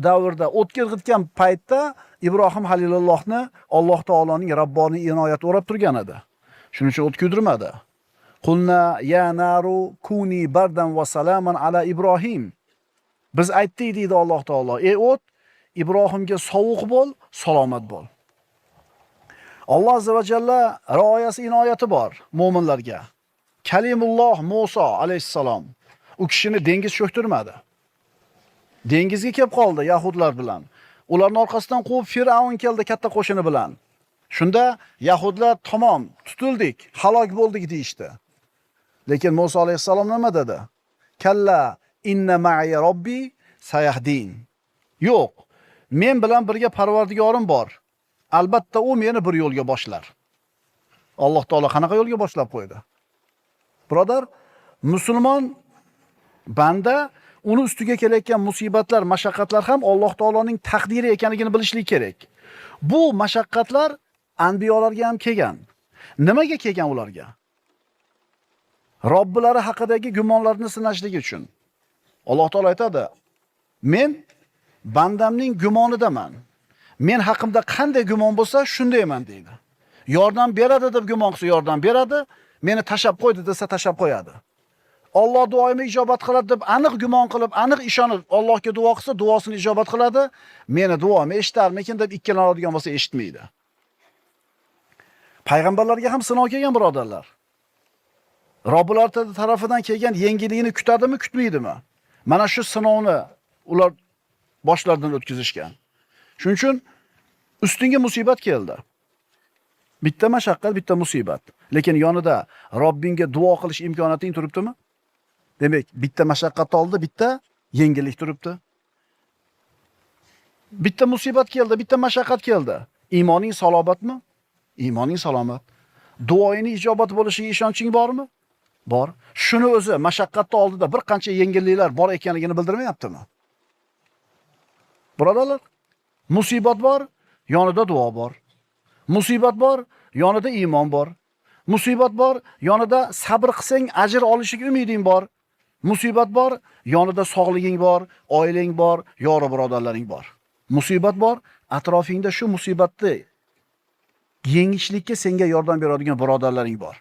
davrda o'tkirg'itgan paytda Ibrohim Halilullohni Alloh taoloning Rabboniy inoyati o'rab turgan edi. Shuning uchun o't kuydirmadi. Qulna ya naru kuni bardan va salaman ala Ibrohim. Biz aytdik deydi Alloh taolo, ey o't, Ibrohimga sovuq bo'l, salomat bo'l. Alloh azza va jalla rioyasi inoyati bor mu'minlarga. Kalimulloh Musa alayhissalom u kishini dengiz cho'ktirmadi. Dengizga kelib qoldi yahudlar bilan. Ularning orqasidan quvib Fir'avn keldi katta qo'shini bilan. Shunda yahudlar tamom tutildik, halok bo'ldik deyishdi. Lekin Musa alayhissalom nima dedi? Kalla inna ma'i robbi sayahdin. Yo'q, men bilan birga Parvardigorim bor. Albatta u meni bir yo'lga boshlar. Alloh taolo qanaqa yo'lga boshlab qo'ydi? Birodar, musulmon banda uni ustiga kelayotgan musibatlar, mashaqqatlar ham Alloh taoloning taqdiri ekanligini bilishlik kerak. Bu mashaqqatlar anbiyolarga ham kelgan. Nimaga kelgan ularga? Robbilari haqidagi gumonlarini sinashligi uchun. Alloh taolo aytadi: "Men bandamning gumonidaman. Men haqimda qanday gumon bo'lsa, shundayman" deydi. Yordam beradi deb gumon qilsa yordam beradi, meni tashab qo'ydi desa tashab qo'yadi. Alloh duoyimni ijobat qiladi deb aniq gumon qilib, aniq ishonib Allohga duo qilsa, duosini ijobat qiladi. Meni duoimni eshitarmikin deb ikkilanadigan bo'lsa eshitmaydi. Payg'ambarlarga ham sinov kelgan birodarlar. Robbilar tarafidan kelgan yengillikni kutadimi, kutmaydimi? Mana shu sinovni ular boshlaridan o'tkazishgan. Shuning uchun ustinga musibat keldi. Bitta mashaqqat, bitta musibat. Lekin yonida Robbingga duo qilish imkoniyating turibdimi? Demak, bitta mashaqqat oldi, bitta yengillik turibdi. Bitta musibat keldi, bitta mashaqqat keldi. Iymoning salobatmi? Iymoning salomat. Duoying ijobat bo'lishiga ishonching bormi? Bor. Shuni o'zi mashaqqatni oldida bir qancha yengilliklar bor ekanligini bildirmayaptimi? Birodarlar, musibat bor, yonida duo bor. Musibat bor, yonida iymon bor. Musibat bor, yonida sabr qilsang ajr olishing umiding bor. Musibat bor, yonida sog'liging bor, oilang bor, yori birodarlaring bor. Musibat bor, atrofingda shu musibatni yengishlikka senga yordam beradigan birodarlaring bor.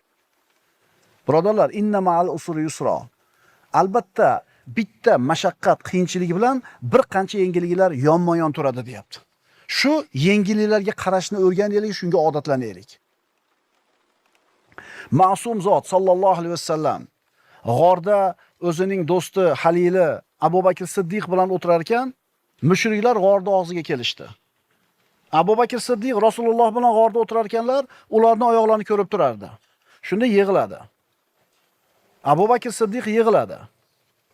Birodarlar, inna ma'al usri yusra. Albatta, bitta mashaqqat, qiyinchilik bilan bir qancha yengilliklar yonma-yon turadi, deyapti. Shu yengilliklarga qarashni o'rganaylik, shunga odatlanaylik. Ma'sum zot sallallohu alayhi vasallam g'orda o'zining do'sti Halili Abu Bakr Siddiq bilan o'tirar ekan, mushriklar g'orda og'ziga kelishdi. Abu Bakr Siddiq Rasululloh bilan g'orda o'tirar ekanlar, ularning oyoqlarini ko'rib turardi. Shunda yig'ladi. Abu Bakr Siddiq yig'ladi.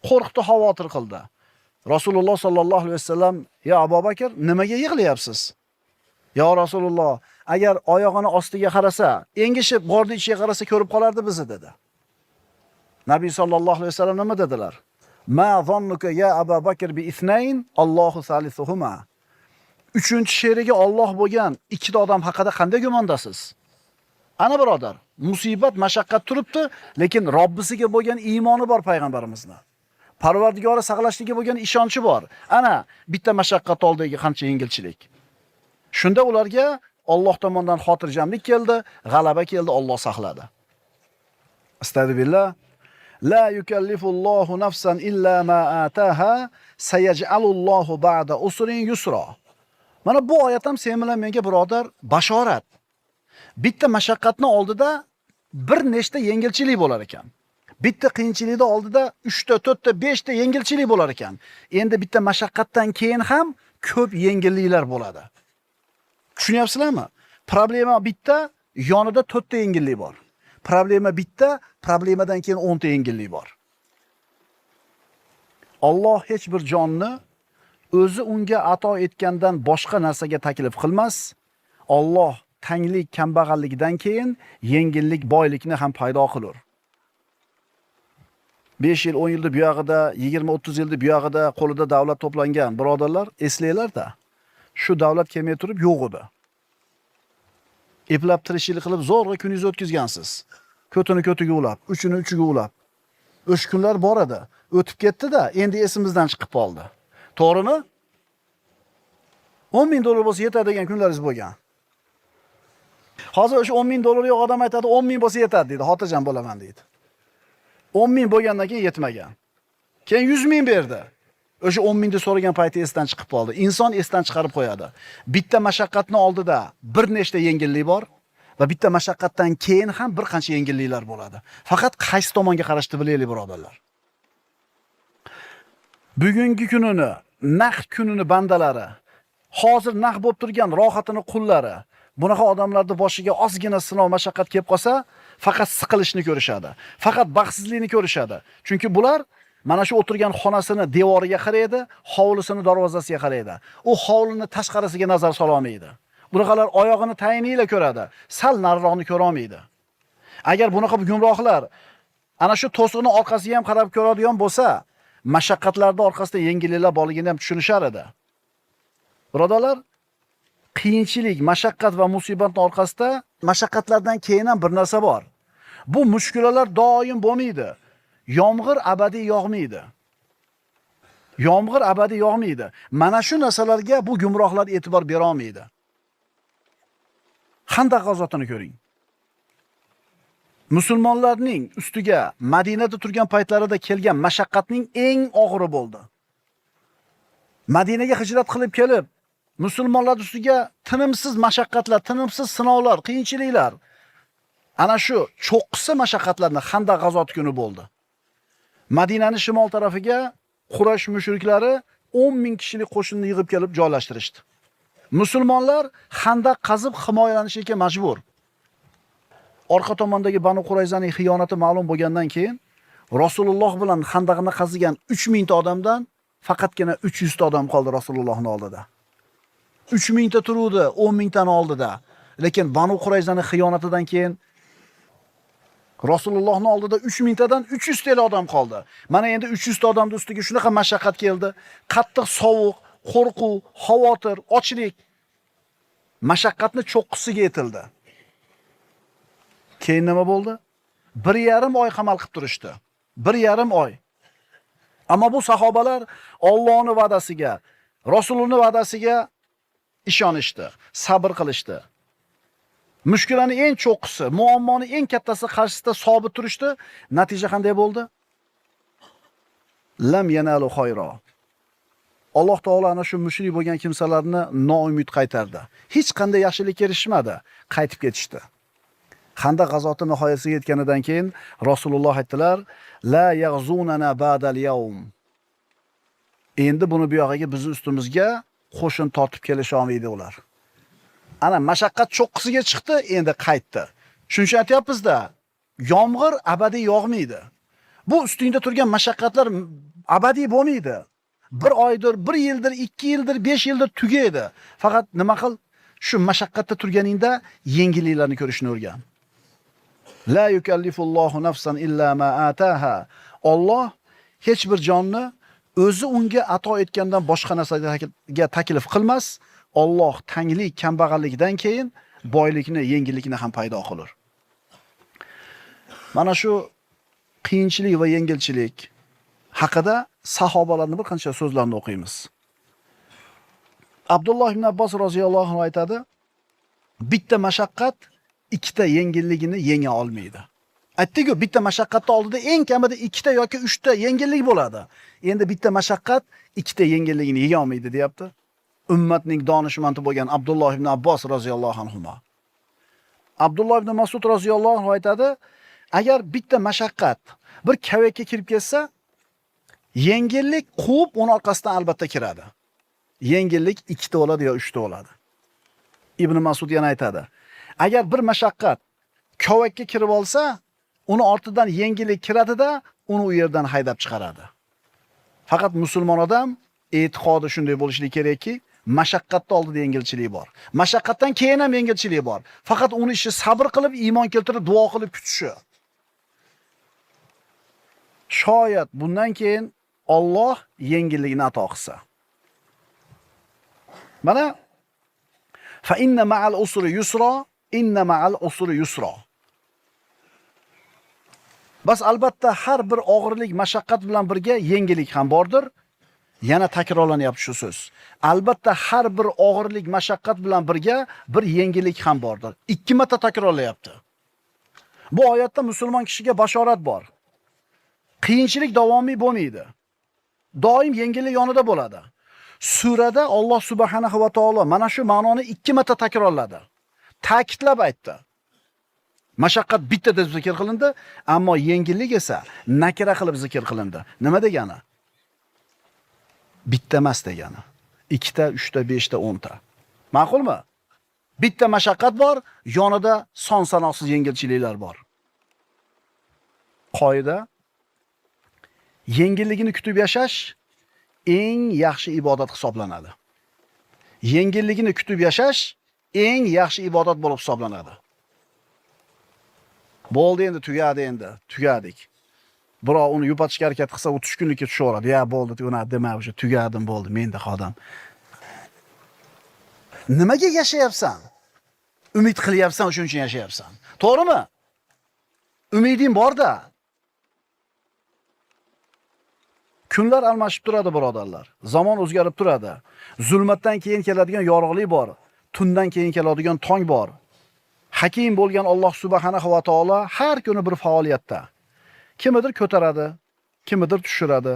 Qo'rqdi, xavotir qildi. Rasululloh sallallohu alayhi vasallam: "Ya Abu Bakr, nimaga yig'layapsiz?" "Ya Rasululloh, agar oyog'ini ostiga qarasa, engishib g'orning ichiga qarasa ko'rib qolardi bizni", dedi. Nabiy sallallohu alayhi vasallam nima dedilar? "Ma zannuka ya Abu Bakr bi ithnayn, Allohu salisuhuma." Uchinchi sheriga Alloh bo'lgan ikkita odam haqida qanday gumondasiz? Ana birodar, musibat, mashaqqat turibdi, lekin Robbisiga bo'lgan iymoni bor payg'ambarimizning. Parvardigori saqlashligi bo'lgan ishonchi bor. Ana bitta mashaqqat oldidagi qancha yengilchilik. Shunda ularga Alloh tomonidan xotirjamlik keldi, g'alaba keldi, Alloh saqladi. Astagfirullah. La yukallifullohu nafsan illa ma ataha, sayaj'alullohu ba'da usrin yusra. Mana bu oyat ham sen bilan menga birodar bashorat. Bitta mashaqqatning oldida bir nechta yengilchilik bo'lar ekan. Bitta qiyinchilikning oldida 3 ta, 4 ta, 5 ta yengilchilik bo'lar ekan. Endi bitta mashaqqatdan keyin ham ko'p yengilliklar bo'ladi. Tushunyapsizlarmi? Problema bitta, yonida 4 ta yengillik bor. Problema bitta, problemadan keyin 10 ta yengillik bor. Alloh hech bir jonni o'zi unga ato etgandan boshqa narsaga taklif qilmas. Alloh tanglik, kambag'allikdan keyin yengillik, boylikni ham paydo qilur. 5 yil, 10 yilda bu yog'ida, 20-30 yilda bu yog'ida qo'lida davlat to'plangan birodarlar, eslanglar-da. Shu davlat kelmay turib yo'q edi. Eplab tirishchilik qilib zo'rg'a kuningizni o'tkazgansiz. Ko'tini ko'tiga ulab, uchini uchiga ulab. O'sha kunlar bor edi. O'tib ketdi-da, endi esimizdan chiqib qoldi. To'g'rimi? 10 ming dollar bo'lsa yetadi degan kunlaringiz bo'lgan. Hozir o'sha 10 ming dollar yo'q odam aytadi, 10 ming bo'lsa yetadi deydi, xotirjam bo'laman deydi. 10 ming bo'lgandan keyin yetmagan. Keyin 100 ming berdi. O'sha 10 mingni so'ragan payti esdan chiqib qoldi. Inson esdan chiqarib qo'yadi. Bitta mashaqqatni oldida bir nechta yengillik bor va bitta mashaqqatdan keyin ham bir qancha yengilliklar bo'ladi. Faqat qaysi tomonga qarashni bilaylik, birodarlar. Bugungi kunini, naqd kunini bandalari, hozir naq bo'lib turgan rohatini qullari, bunaqa odamlarning boshiga ozgina sinov, mashaqqat kelib qolsa, faqat siqilishni ko'rishadi. Faqat baxtsizlikni ko'rishadi. Chunki bular mana shu o'tirgan xonasini devoriga qaraydi, hovlisini darvozasiga qaraydi. U hovlini tashqarisiga nazar sola olmaydi. Bunaqalar oyog'ini tayinila ko'radi, sal nariroqni ko'ra olmaydi. Agar bunaqa gumrohlar ana shu to'siqni orqasiga ham qarab ko'radigan bo'lsa, mashaqqatlarning orqasida yengilliklar borligini ham tushunishar edi. Birodarlar, qiyinchilik, mashaqqat va musibatning orqasida mashaqqatlardan keyin ham bir narsa bor. Bu mushkulalar doim bo'lmaydi. Yomg'ir abadiy yog'maydi. Yomg'ir abadiy yog'maydi. Mana shu narsalarga bu gumrohlar e'tibor bera olmaydi. Xandaq g'azotini ko'ring. Musulmonlarning ustiga Madinada turgan paytlarida kelgan mashaqqatning eng og'iri bo'ldi. Madinaga hijrat qilib kelib, musulmonlar ustiga tinimsiz mashaqqatlar, tinimsiz sinovlar, qiyinchiliklar. Ana shu cho'qqisi mashaqqatlarni Xandaq g'azoti kuni bo'ldi. Madinaning shimol tarafiga Quraysh mushriklari 10 ming kishilik qo'shinni yig'ib kelib joylashtirishdi. Musulmonlar Xandaq qazib himoyalanishga majbur. Orqa tomondagi Banu Qurayzaning xiyonati ma'lum bo'lgandan keyin Rasululloh bilan Xandaqni qazigan 3000 ta odamdan faqatgina 300 ta odam qoldi Rasulullohning oldida. 3000 ta turuvdi 10 ming tani oldida. Lekin Banu Qurayzaning xiyonatidan keyin Rasulullohning oldida 3000 tadan 300 ta odam qoldi. Mana endi 300 ta odamning ustiga shunaqa mashaqqat keldi. Qattiq sovuq, qo'rquv, xavotir, ochlik mashaqqatni cho'qqisiga yetildi. Keyin nima bo'ldi? 1,5 oy qamal qilib turishdi. 1,5 oy. Ammo bu sahobalar Allohning va'dasiga, Rasulullohning va'dasiga ishonishdi, sabr qilishdi. Mushkulani eng cho'qqisi, muammoni eng kattasi qarshisida sobit turishdi. Natija qanday bo'ldi? Lam yanalu khayro. Alloh taolo ana shu mushrik bo'lgan kimsalarni noumid qaytardi. Hech qanday yaxshilikka erishmadi, qaytib ketishdi. Xandaq g'azoti nihoyasiga yetganidan keyin Rasululloh aytdilar: "La yaghzunana ba'dal yawm." Endi buni bu yog'iga biz ustimizga qo'shin tortib kelisha olmaydi ular. Ana mashaqqat cho'qqisiga chiqdi, endi qaytdi. Shuning uchun aytyapmiz-da, yomg'ir abadiy yog'maydi. Bu ustingda turgan mashaqqatlar abadiy bo'lmaydi. 1 oydir, 1 yildir, 2 yildir, 5 yildir tugaydi. Faqat nima qil? Shu mashaqqatda turganingda yengilliklarni ko'rishni o'rgan. La yukallifullohu nafsan illa ma ataha. Alloh hech bir jonni o'zi unga ato etgandan boshqa narsaga taklif qilmas. Alloh tanglik, kambag'allikdan keyin boylikni, yengillikni ham paydo qilur. Mana shu qiyinchilik va yengilchilik haqida sahobalarning bir qancha so'zlarini o'qiymiz. Abdulloh ibn Abbos roziyallohu anhu aytadi: bitta mashaqqat ikkita yengilligini yenga olmaydi. Aytdik-ku, bitta mashaqqatning oldida eng kamida 2 ta yoki 3 ta yengillik bo'ladi. Endi bitta mashaqqat ikkita yengilligini yenga olmaydi, deyapti. Ummatning donishmandi bo'lgan Abdulloh ibn Abbos roziyallohu anhu. Abdulloh ibn Mas'ud roziyallohu anhu aytadi: agar bitta mashaqqat bir kavakka kirib ketsa, yengillik quvib uni orqasidan albatta kiradi. Yengillik 2 ta bo'ladi yo 3 ta bo'ladi. Ibn Mas'ud yana aytadi: agar bir mashaqqat Kovakka kirib olsa, uni ortidan yengillik kiradi-da, uni u yerdan haydab chiqaradi. Faqat musulmon odam e'tiqodi shunday bo'lishi kerakki, mashaqqatda oldida yengilchilik bor. Mashaqqatdan keyin ham yengilchilik bor. Faqat uni ishi sabr qilib, iymon keltirib, duo qilib kutishi. Shoyat bundan keyin Alloh yengillikni ato qilsa. Mana fa inna ma'al usri yusra, inna ma'al usri yusra. Bas albatta har bir og'irlik, mashaqqat bilan birga yengillik ham bordir. Yana takrorlanyapti shu so'z. Albatta har bir og'irlik, mashaqqat bilan birga bir yengillik ham bordir. 2 marta takrorlayapti. Bu oyatda musulmon kishiga bashorat bor. Qiyinchilik davomiy bo'lmaydi. Doim yengillik yonida bo'ladi. Surada Alloh subhanahu va taolo mana shu ma'noni 2 marta takrorladi. Ta'kidlab aytdi. Mashaqqat bitta deb zikr qilindi, ammo yengillik esa nakira qilib zikr qilindi. Nima degani? Bitta emas degani. 2 ta, 3 ta, 5 ta, 10 ta. Ma'qulmi? Bitta mashaqqat bor, yonida son sanoqsiz yengilchiliklar bor. Qoida: yengilligini kutib yashash eng yaxshi ibodat hisoblanadi. Yengilligini kutib yashash eng yaxshi ibodat bo'lib hisoblanadi. Bo'ldi endi tugadi endi, tugadik. Biroq uni yupatishga harakat qilsa, u tushkunlikka tushaveradi. Ya bo'ldi, uni dema, o'sha tugadim bo'ldi, menda xodim. Nimaga yashayapsan? Umid qilyapsan, shuning uchun yashayapsan. To'g'rimi? Umiding bor-da. Kunlar almashib turadi, birodarlar. Zamon o'zgarib turadi. Zulmatdan keyin keladigan yorug'lik bor. Tundan keyin keladigan tong bor. Hakim bo'lgan Alloh subhanahu va taolo har kuni bir faoliyatda. Kimnidir ko'taradi, kimnidir tushiradi,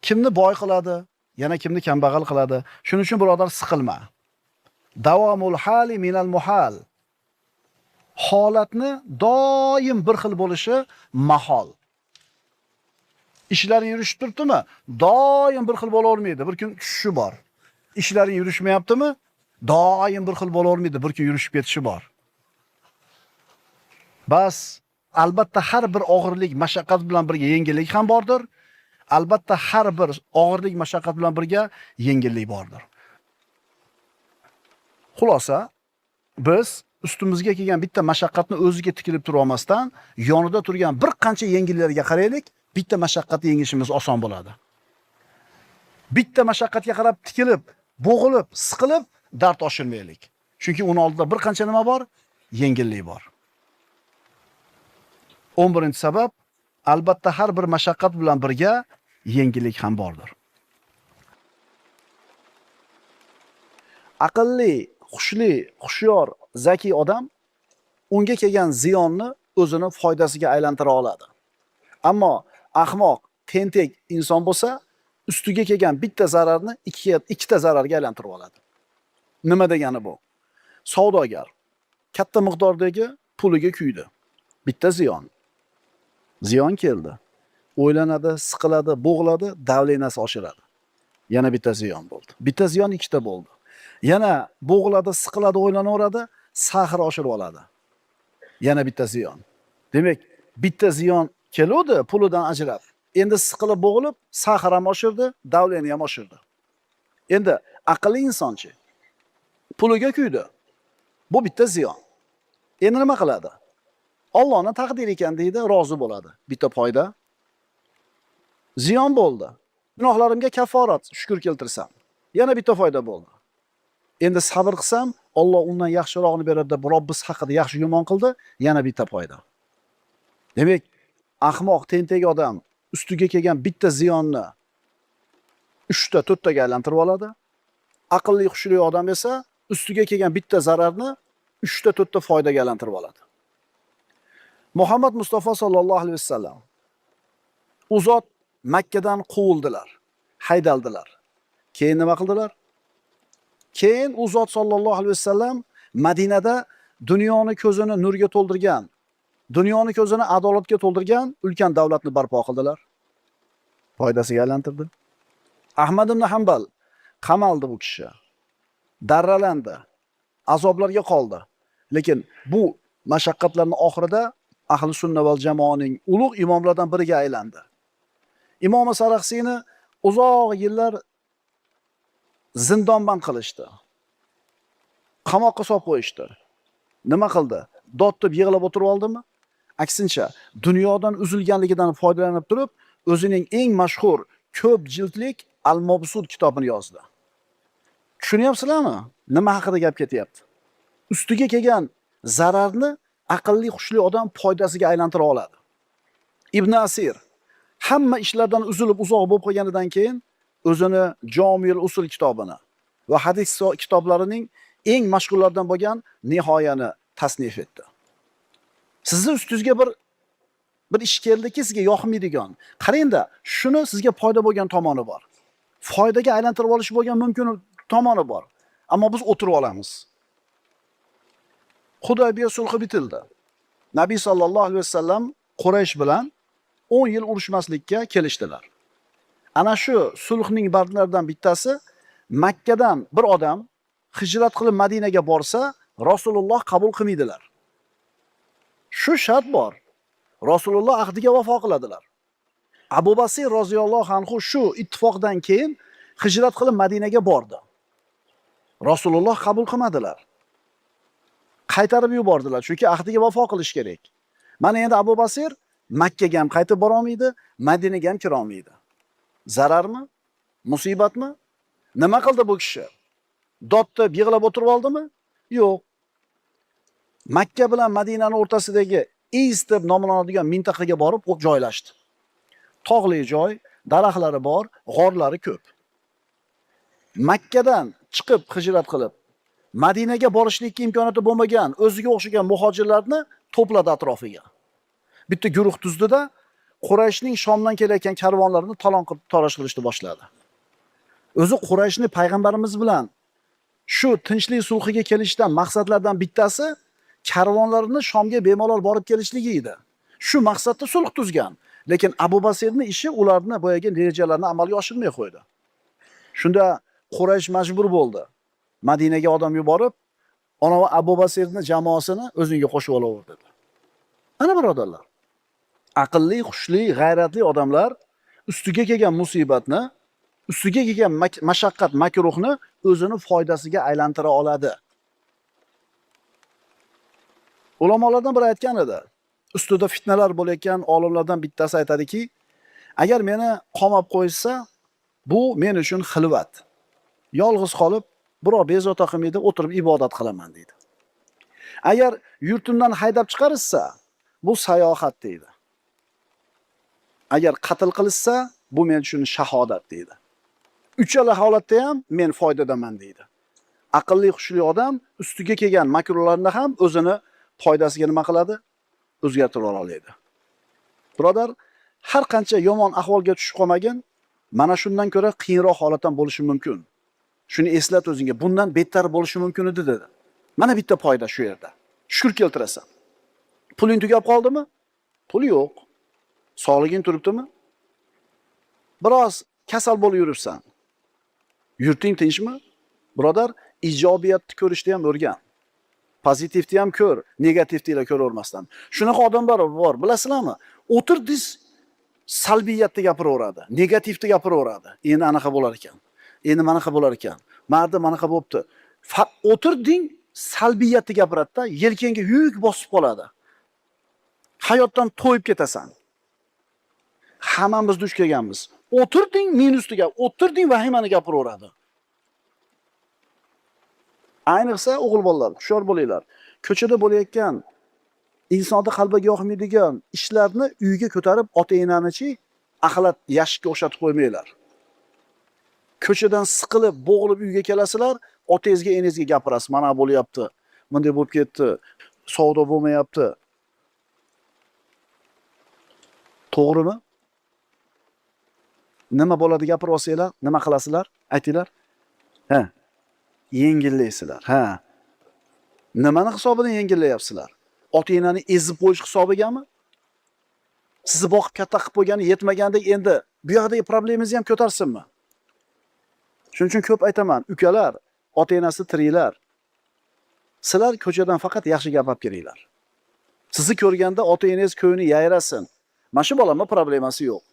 kimni boy qiladi, yana kimni kambag'al qiladi. Shuning uchun birodar siqilma. Davomul hali minal muhal. Holatni doim bir xil bo'lishi mahol. Ishlaring yurishib turibdimi? Doim bir xil bo'lavermaydi. Bir kun tushishi bor. Ishlaring yurishmayaptimi? Doim bir xil bo'lavermaydi. Bir kun yurishib ketishi bor. Bas, albatta har bir og'irlik, mashaqqat bilan birga yengillik ham bordir. Albatta har bir og'irlik, mashaqqat bilan birga yengillik bordir. Xulosa, biz ustimizga kelgan bitta mashaqqatni o'ziga tikilib tura olmasdan, yonida turgan bir qancha yengilliklarga qaraylik, bitta mashaqqatni yengishimiz oson bo'ladi. Bitta mashaqqatga qarab tikilib, bo'g'ilib, siqilib dard oshirmaylik. Chunki uni oldida bir qancha nima bor? Yengillik bor. 11-sabab, albatta har bir mashaqqat bilan birga yengillik ham bordir. Aqlli, xushli, xushyor, zaki odam unga kelgan ziyonni o'zini foydasiga aylantira oladi. Ammo ahmoq, tentek inson bo'lsa, ustiga kelgan bitta zararni ikkita zararga aylantirib oladi. Nima degani bu? Savdogar katta miqdordagi puliga kuydi. Bitta ziyon. Ziyon keldi. O'ylanadi, siqiladi, bo'g'iladi, davlenasi oshiradi. Yana bitta ziyon bo'ldi. Bitta ziyon ikkita bo'ldi. Yana bo'g'iladi, siqiladi, o'ylanaveradi, sahri oshirib oladi. Yana bitta ziyon. Demak, bitta ziyon keluvdi pulidan ajrab. Endi siqilib, bo'g'ilib, sahri ham oshirdi, davleni ham oshirdi. Endi aqlli insonchi puliga kuydi. Bu bitta ziyon. Endi nima qiladi? Allohning taqdiri ekan deydi, rozi bo'ladi. Bitta foyda. Ziyon bo'ldi. Gunohlarimga kafforat, shukr keltirsam. Yana bitta foyda bo'ldi. Endi sabr qilsam, Alloh undan yaxshirog'ini beradi deb Robbimiz haqida yaxshi gumon qildi, yana bitta foyda. Demak, ahmoq, tentak odam ustiga kelgan bitta ziyonni 3 ta, 4 taga aylantirib oladi. Aqlli, xushli odam esa ustiga kelgan bitta zararni 3 ta, 4 ta foydaga aylantirib oladi. Muhammad Mustafa sallallohu alayhi vasallam u zot Makkadan quvildilar, haydaldilar. Keyin nima qildilar? Keyin u zot sallallohu alayhi vasallam Madinada dunyoni ko'zini nurga to'ldirgan, dunyoni ko'zini adolatga to'ldirgan ulkan davlatni barpo qildilar. Foydasiga aylantirdi. Ahmad ibn Hanbal qamaldi bu kishi. Darralandi, azoblarga qoldi. Lekin bu mashaqqatlarning oxirida ahli sunna val jamoaning ulug' imomlardan biriga aylandi. Imom Saraxsiyni uzoq yillar zindonband qilishdi. Qamoqqa solib qo'yishdi. Nima qildi? Dotdib yig'lab o'tirib oldimi? Aksincha, dunyodan uzilganligidan foydalanib turib, o'zining eng mashhur ko'p jildlik Al-Mabsud kitobini yozdi. Tushunyapsizlarmi? Nima haqida gap ketyapti? Ustiga kelgan zararni aqlli, xushli odam foydasiga aylantira oladi. Ibn Asir hamma ishlardan uzilib uzoq bo'lib qolganidan keyin o'zini Jomil Usul kitobini va hadis kitoblarining eng mashhurlaridan bo'lgan Nihoyani tasnif etdi. Sizni ustingizga bir ish keldiki, sizga yoqmaydigan. Qarangda, shuni sizga foyda bo'lgan tomoni bor. Foydaga aylantirib olish bo'lgan mumkin tomoni bor. Ammo biz o'tirib olamiz. Hudaybiya sulhi bitildi. Nabiy sallallohu alayhi vasallam Quraysh bilan 10 yil urushmaslikka kelishdilar. Ana shu sulhning bandlaridan bittasi Makkadan bir odam hijrat qilib Madinaga borsa, Rasululloh qabul qilmaydilar. Shu shart bor. Rasululloh ahdiga vafo qiladilar. Abu Basir roziyallohu anhu shu ittifoqdan keyin hijrat qilib Madinaga bordi. Rasululloh qabul qilmadilar. Qaytarib yubordilar, chunki ahdiga vafo qilish kerak. Mana endi Abu Basir Makkaga ham qaytib bora olmaydi, Madinaga ham kira olmaydi. Zararmi? Musibatmi? Nima qildi bu kishi? Dotdib yig'lab o'tirib oldimi? Yo'q. Makka bilan Madinaning o'rtasidagi Is deb nomlanadigan mintaqaga borib joylashdi. Tog'li joy, daraxtlari bor, g'orlari ko'p. Makkadan chiqib hijrat qilib Madinaga borishlikka imkoniyati bo'lmagan o'ziga o'xshagan muhojirlarni to'pladi atrofiga. Bitta guruh tuzdida Qurayshning Shomdan kelayotgan karvonlarini talon-toroj qilishni boshladi. O'zi Qurayshni payg'ambarimiz bilan shu tinchlik sulhiga kelishdan maqsadlardan bittasi karvonlarini Shomga bemalol borib kelishligi edi. Shu maqsadda sulh tuzgan. Lekin Abu Basirning ishi ularni boyaga rejalarni amalga oshirmay qo'ydi. Shunda Quraysh majbur bo'ldi. Madinaga odam yuborib, ona va Abu Basirning jamoasini o'ziga qo'shib olaver dedi. Ana birodarlar, aqlli, xushli, g'ayratli odamlar ustiga kelgan musibatni, ustiga kelgan mashaqqat, makruhni o'zini foydasiga aylantira oladi. Ulamolardan biri aytgan edi. Ustida fitnalar bo'layotgan olimlardan bittasi aytadiki, agar meni qamab qo'ysa, bu men uchun xilvat. Yolg'iz qolib, biror bezovta qilmaydi, o'tirib ibodat qilaman deydi. Agar yurtimdan haydab chiqarishsa, bu sayohat deydi. Agar qatl qilishsa, bu men uchun shahodat deydi. Uchala holatda ham men foydadaman deydi. Aqlli, xushli odam ustiga kelgan makruhlarni ham o'zini foydasiga nima qiladi? O'zgartira oladi. Birodar, har qancha yomon ahvolga tushib qolmagin, mana shundan ko'ra qiyinroq holatdan bo'lishi mumkin. Shuni eslat o'zingga, bundan bettar bo'lishi mumkin edi dedi. Mana bitta foyda shu yerda. Shukr keltirasan. Puling tugab qoldimi? Pul yo'q. Sog'liging turibdimi? Biroz kasal bo'lib yuribsan. Yurting tinchmi? Birodar, ijobiyatni ko'rishni ham o'rgan. Pozitivni ham ko'r, negativni ko'ravermasdan. Shunaqa odamlar bor, bilasizlarmi? O'tirdingiz, salbiyatni gapiraveradi, negativni gapiraveradi. Endi anaqa bo'lar ekan. Endi manaqa bo'lar ekan. Marda manaqa bo'pti. O'tirding, salbiyatni gapiradi-da, yelkangga yuk bosib qoladi. Hayotdan to'yib ketasan. Hammamiz duch kelganmiz. O'tirding, minusga, o'tirding, vahimani gapiraveradi. Ayniqsa o'g'il bolalar, hushyor bo'linglar. Ko'chada bo'layotgan, insonning qalbiga yoqmaydigan ishlarni uyga ko'tarib, ota-enanichi axlat yashikka o'xshatib qo'ymanglar. Ko'chadan siqilib, bo'g'ilib uyga kelasizlar, otangizga, enangizga gapirasiz. Mana bo'lyapti, bunday bo'lib ketdi, savdo bo'lmayapti. To'g'rimi? Nima bo'ladi gapirib olsanglar, nima qilasizlar? Aytinglar. Ha. Yengillaysizlar. Ha. Nimani hisobidan yengillayapsizlar? Ota-enani ezib qo'yish hisobigami? Sizni boqib katta qilib qo'ygani yetmagandek endi bu yoqdagi problemangizni ham ko'tarsinmi? Shuning uchun ko'p aytaman, ukalar, ota-enasi tiriklar. Sizlar ko'chadan faqat yaxshi gap olib kelinglar. Sizni ko'rganda ota-enangiz ko'ngli yayrasin. Mana shu bolamning problemasi yo'q.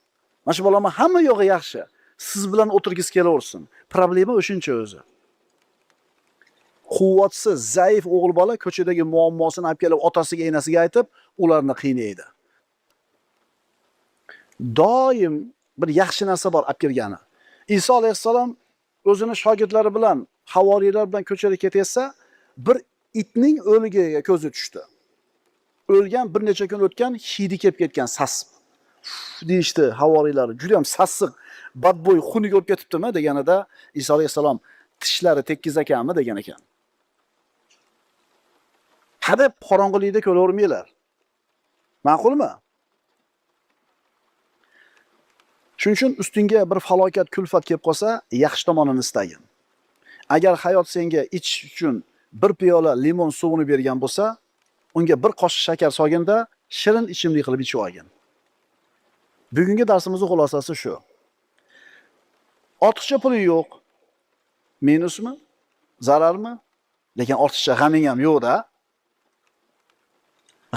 Mana shu bolamning hamma yo'g'i yaxshi. Siz bilan o'tirgisi kelaversin. Problema o'shuncha o'zi. Quvvatsiz, zaif o'g'il bola ko'chadagi muammosini olib kelib otasiga, enasiga aytib, ularni qiynaydi. Doim bir yaxshi narsa bor olib kelgani. Iso alayhissalom o'zini shogirdlari bilan, havoriylar bilan ko'chada ketayotsa, bir itning o'ligiga ko'zi tushdi. O'lgan bir necha kun o'tgan, hidi kelib ketgan sasib. Deyishdi havoriylar, juda ham sassiq, badbo'y xuniga olib ketibdimi deganida Iso alayhissalom tishlari tekkiz ekanmi degan ekan. Hadeb qorong'ilikda ko'ravermanglar. Ma'qulmi? Shuning uchun ustingga bir falokat, kulfat kelib qolsa, yaxshi tomonini istagin. Agar hayot senga ichish uchun bir piyola limon suvini bergan bo'lsa, unga bir qoshiq shakar solganda shirin ichimlik qilib ichib olgin. Bugungi darsimizning xulosasi shu. Ortiqcha puling yo'q. Minusmi? Zararmi? Lekin ortiqcha g'aming ham yo'q-da.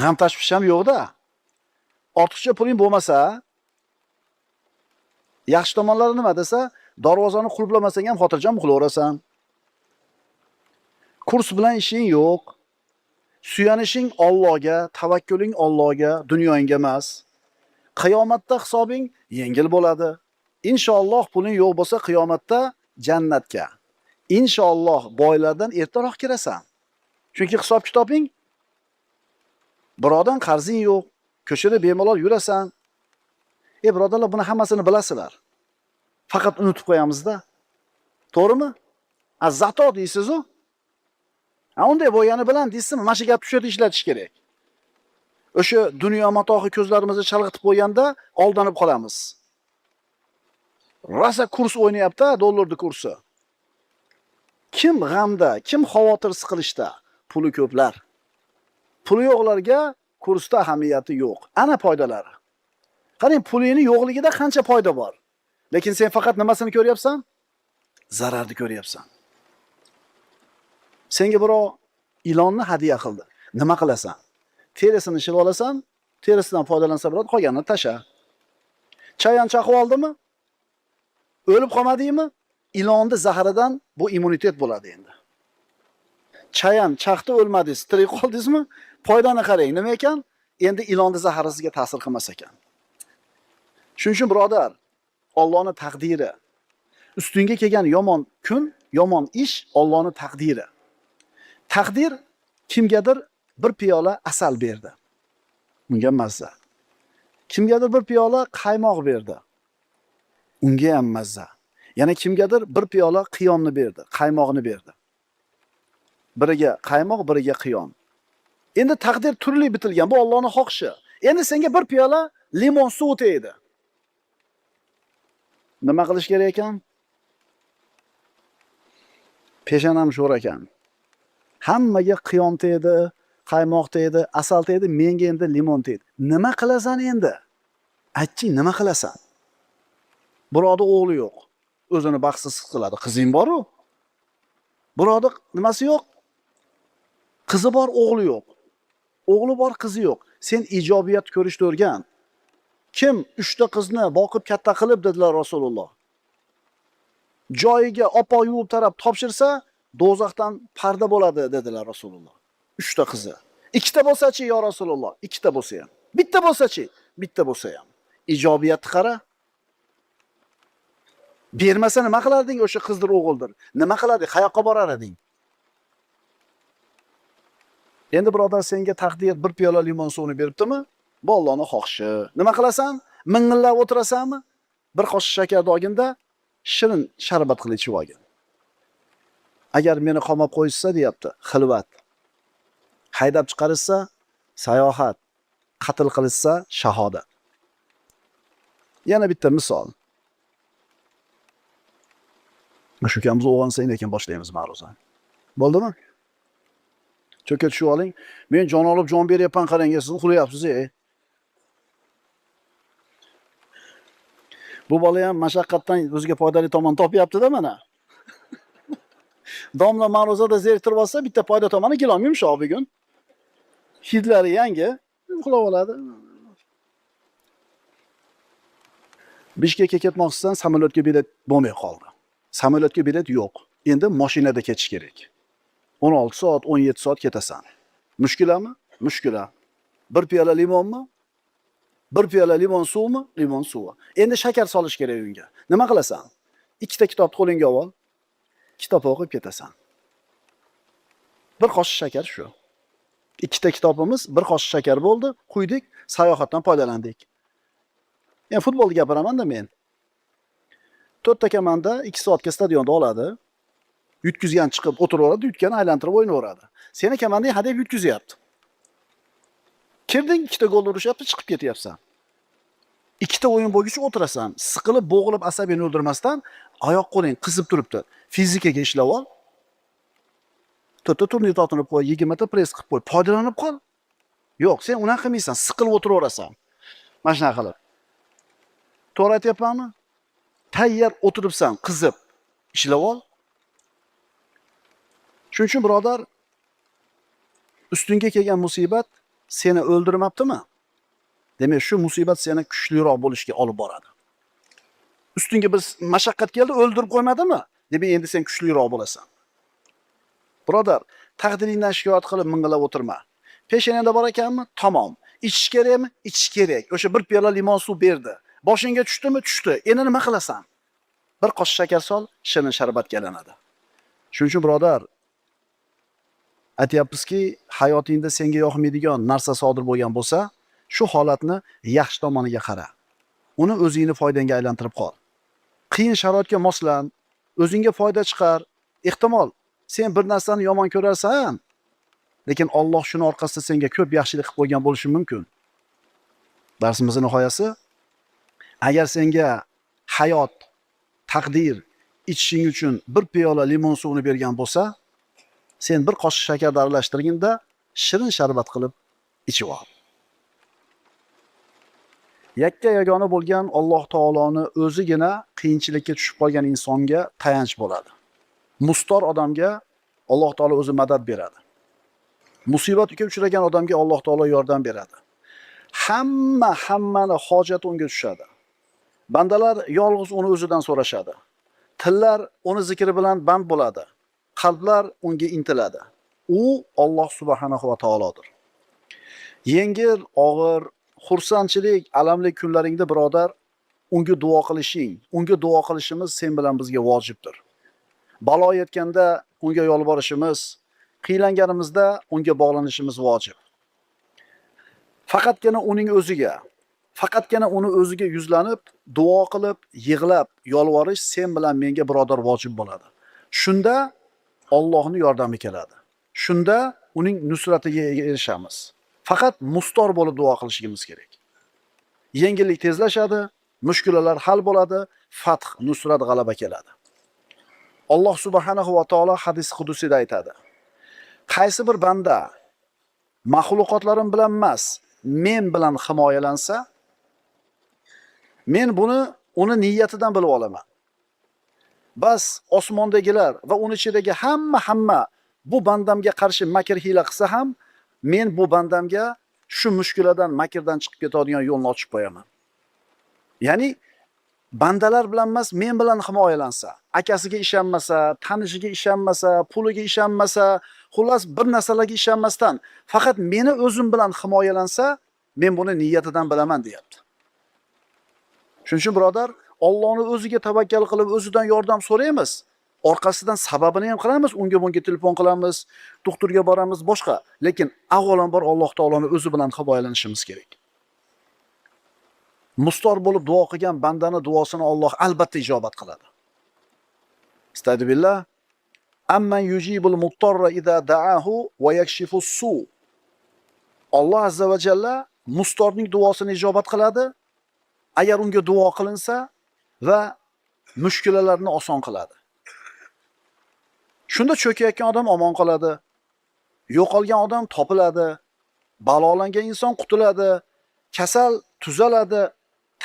G'am tashvish ham yo'q-da. Ortiqcha puling bo'lmasa, yaxshi tomonlari nima desa, darvozani qulflamasang ham xotirjam uxlayverasan. Kurs bilan ishing yo'q. Suyanishing Allohga, tavakkuling Allohga, dunyoingga emas. Qiyomatda hisobing yengil bo'ladi. Inshaalloh puling yo'q bo'lsa qiyomatda jannatga. Inshaalloh boylardan ertaroq kirasan. Chunki hisob kitobing birodan qarzing yo'q. Ko'chada bemalol yurasan. Birodarlar, buni hammasini bilasizlar. Faqat unutib qo'yamiz-da. To'g'rimi? Zato deysiz-ku. Unday bo'lgani bilan deysizmi, mana shu gapni shu yerda ishlatish kerak. O'sha dunyo matohi ko'zlarimizni chalg'itib qo'yganda aldanib qolamiz. Rosa kurs o'ynayapti, dollarning kursi. Kim g'amda, kim xavotir siqilishda? Puli ko'plar. Puli yo'qlarga kursda ahamiyati yo'q. Ana foydalari. Qarang, pulingni yo'qligida qancha foyda bor. Lekin sen faqat nimasini ko'ryapsan? Zararni ko'ryapsan. Senga birov ilonni hadiya qildi. Nima qilasan? Terisini shilib olasan, terisidan foydalansa bo'ladi, qolganini tasha. Chayon chaqib oldimi? O'lib qolmadingmi? Ilonni zaharidan bu immunitet bo'ladi endi. Chayon chaqdi, o'lmadingiz, tirik qoldingizmi? Foydani qarang, nima ekan? Endi ilonni zaharisiga ta'sir qilmas ekan. Shuning uchun birodar, Allohning taqdiri. Ustingga kelgan yomon kun, yomon ish Allohning taqdiri. Taqdir kimgadir bir piyola asal berdi. Unga mazza. Kimgadir bir piyola qaymoq berdi. Unga ham mazza. Yana kimgadir bir piyola qiyonni berdi, qaymoqni berdi. Biriga qaymoq, biriga qiyon. Endi taqdir turli bitilgan. Bu Allohning xohishi. Endi senga bir piyola limon suvi tegdi. Nima qilish kerak ekan? Peshanam sho'r ekan. Hammaga qiyon tegdi, qaymoq tegdi, asal tegdi, menga endi limon tegdi. Nima qilasan endi? Aytching, nima qilasan? Birodar o'g'li yo'q. O'zini baxtsiz his qiladi. Qizing bor-ku. Birodar nimasi yo'q? Qizi bor, o'g'li yo'q. O'g'li bor, qizi yo'q. Sen ijobiyat ko'rishni o'rgan. Kim 3 ta qizni boqib katta qilib dedilar Rasululloh. Joyiga opo yuvib tarab topshirsa, do'zaxdan parda bo'ladi dedilar Rasululloh. 3 ta qizi. 2 ta bo'lsa-chi yo Rasululloh? 2 ta bo'lsa ham. Bitta bo'lsa-chi? Bitta bo'lsa ham. Ijobiyatni qara. Bermasa nima qilarding o'sha qizdir, o'g'ildir? Nima qilarding? Qayoqqa borar eding? Endi birodar, senga taqdir bir piyola limon suvini beribdimi? Bu Allohning xohishi. Nima qilasan? Ming'illab o'tirasanmi? Bir qoshiq shakar olginda shirin sharbat qilib ichib olgin. Agar meni qamab qo'yishsa deyapti, xilvat. Haydab chiqarishsa, sayohat. Qatl qilishsa, shahodat. Yana bitta misol. Shu kamiz o'g'ansa ekan boshlaymiz ma'ruzani. Bo'ldimi? Cho'ka tushib oling. Men jon olib jon beryapman, qarang, siz uxlayapsiz. Bu bola ham mashaqqatdan o'ziga foydali tomon topyapti-da mana. Domla ma'ruzada zeriktirib olsa, bitta foyda tomoni kilom yumshoq bugun. Hidlari yangi. uxlab oladi. Bishkekka ketmoqchisan, samolyotga bilet bo'lmay qoldi. Samolyotga bilet yo'q. Endi mashinada ketish kerak. 16 soat, 17 soat ketasan. Mushkulami? Mushkula. Bir piyola limonmi? Bir piyola limon suvmi? Limon suvi. Endi shakar solish kerak unga. Nima qilasan? Ikkita kitobni qo'lingga ol. Kitob o'qib ketasan. Bir qoshiq shakar shu. Ikkita kitobimiz bir qoshiq shakar bo'ldi, quydik, sayohatdan foydalandik. Men futbolni gapiraman-da men. 4 ta komanda 2 soatga stadionda oladi. Yutkizgan chiqib o'tiraveradi, yutgan aylantirib o'ynaveradi. Seni komandang hadeb yutkizyapti. Kirding, ikkita gol urishyapti, chiqib ketyapsan. Ikkita o'yin bo'lguncha o'tirasan. Siqilib, bo'g'ilib, asabini o'ldirmasdan oyoq qo'ling qizib turibdi. Fizikaga ishlab ol. 4 ta turnir tortinib qo'y, 20 ta press qilib qo'y. Foydalanib qol. Yo'q, sen unaqa qilmaysan, siqilib o'tiraverasan. Mana shunaqa qilib. To'g'ri aytyapmanmi? Tayyor o'tiribsan, qizib ishlab ol. Shuning uchun birodar, ustingga kelgan musibat seni o'ldirmabdimi? Demak, shu musibat seni kuchliroq bo'lishga olib boradi. Ustingga bir mashaqqat keldi, o'ldirib qo'ymadimi? Demak, endi sen kuchliroq bo'lasan. Birodar, taqdiringdan shikoyat qilib ming'ilab o'tirma. Peshanangda bor ekanmi? Tamom. Ichish kerakmi? Ichish kerak. O'sha bir piyola limon suv berdi. Boshingga tushdimi? Tushdi. Endi nima qilasan? Bir qoshiq shakar sol, shirin sharbatga aylanadi. Shuning uchun birodar, aytyapmizki, hayotingda senga yoqmaydigan narsa sodir bo'lgan bo'lsa, shu holatni yaxshi tomoniga qara. Uni o'zingni foydangga aylantirib qol. Qiyin sharoitga moslan, o'zingga foyda chiqar. Ehtimol sen bir narsani yomon ko'rarsan, lekin Alloh shuni orqasida senga ko'p yaxshilik qilib qo'ygan bo'lishi mumkin. Darsimizning nihoyasi, agar senga hayot, taqdir ichishing uchun bir piyola limon suvini bergan bo'lsa, sen bir qoshiq shakarni aralashtirganda shirin sharbat qilib ichib ol. Yakka yagona bo'lgan Alloh taoloni o'zigina qiyinchilikka tushib qolgan insonga tayanch bo'ladi. Mustor odamga Alloh taolo o'zi madad beradi. Musibatga uchragan odamga Alloh taolo yordam beradi. Hammani hojati unga tushadi. Bandalar yolg'iz uni o'zidan so'rashadi. Tillar uni zikri bilan band bo'ladi. Qalblar unga intiladi. U Alloh subhanahu va taolodir. Yengil, og'ir, xursandchilik, alamli kunlaringda birodar, unga duo qilishing, unga duo qilishimiz sen bilan bizga vojibdir. Balo yetganda unga yolborishimiz, qiylanganimizda unga bog'lanishimiz vojib. Faqatgina uning o'ziga, faqatgina uni o'ziga yuzlanib, duo qilib, yig'lab, yolvorish sen bilan menga birodar vojib bo'ladi. Shunda Allohning yordami keladi. Shunda uning nusratiga erishamiz. Faqat mustor bo'lib duo qilishimiz kerak. Yengillik tezlashadi, mushkulalar hal bo'ladi, fath, nusrat, g'alaba keladi. Alloh subhanahu va taolo hadis qudusida aytadi. Qaysi bir banda mahluqotlarim bilan emas, men bilan himoyalansa, men buni uni niyatidan bilib olaman. Bas osmondagilar va uni ichidagi hamma bu bandamga qarshi makr hiyla qilsa ham, men bu bandamga shu mushkuladan, makrdan chiqib ketadigan yo'lni ochib qo'yaman. Ya'ni bandalar bilan emas, men bilan himoyalansa, akasiga ishonmasa, tanishiga ishonmasa, puliga ishonmasa, xullas bir narsalarga ishonmasdan, faqat meni o'zim bilan himoyalansa, men buni niyatidan bilaman deyapti. Shuning uchun birodar, Allohning o'ziga tavakkal qilib, o'zidan yordam so'raymiz. Orqasidan sababini ham qilamiz, unga bunga telefon qilamiz, doktorga boramiz, boshqa. Lekin avvalambor Alloh taoloning o'zi bilan himoyalanishimiz kerak. Mustor bo'lib duo qilgan bandani duosini Alloh albatta ijobat qiladi. Astagfirullah. Amman yujibul muttarra idza da'ahu va yakshifu su. Alloh azza va jalla mustorning duosini ijobat qiladi, agar unga duo qilinsa va mushkulalarni oson qiladi. Shunda cho'kayotgan odam omon qoladi. Yo'qolgan odam topiladi. Balolangan inson qutuladi. Kasal tuzaladi.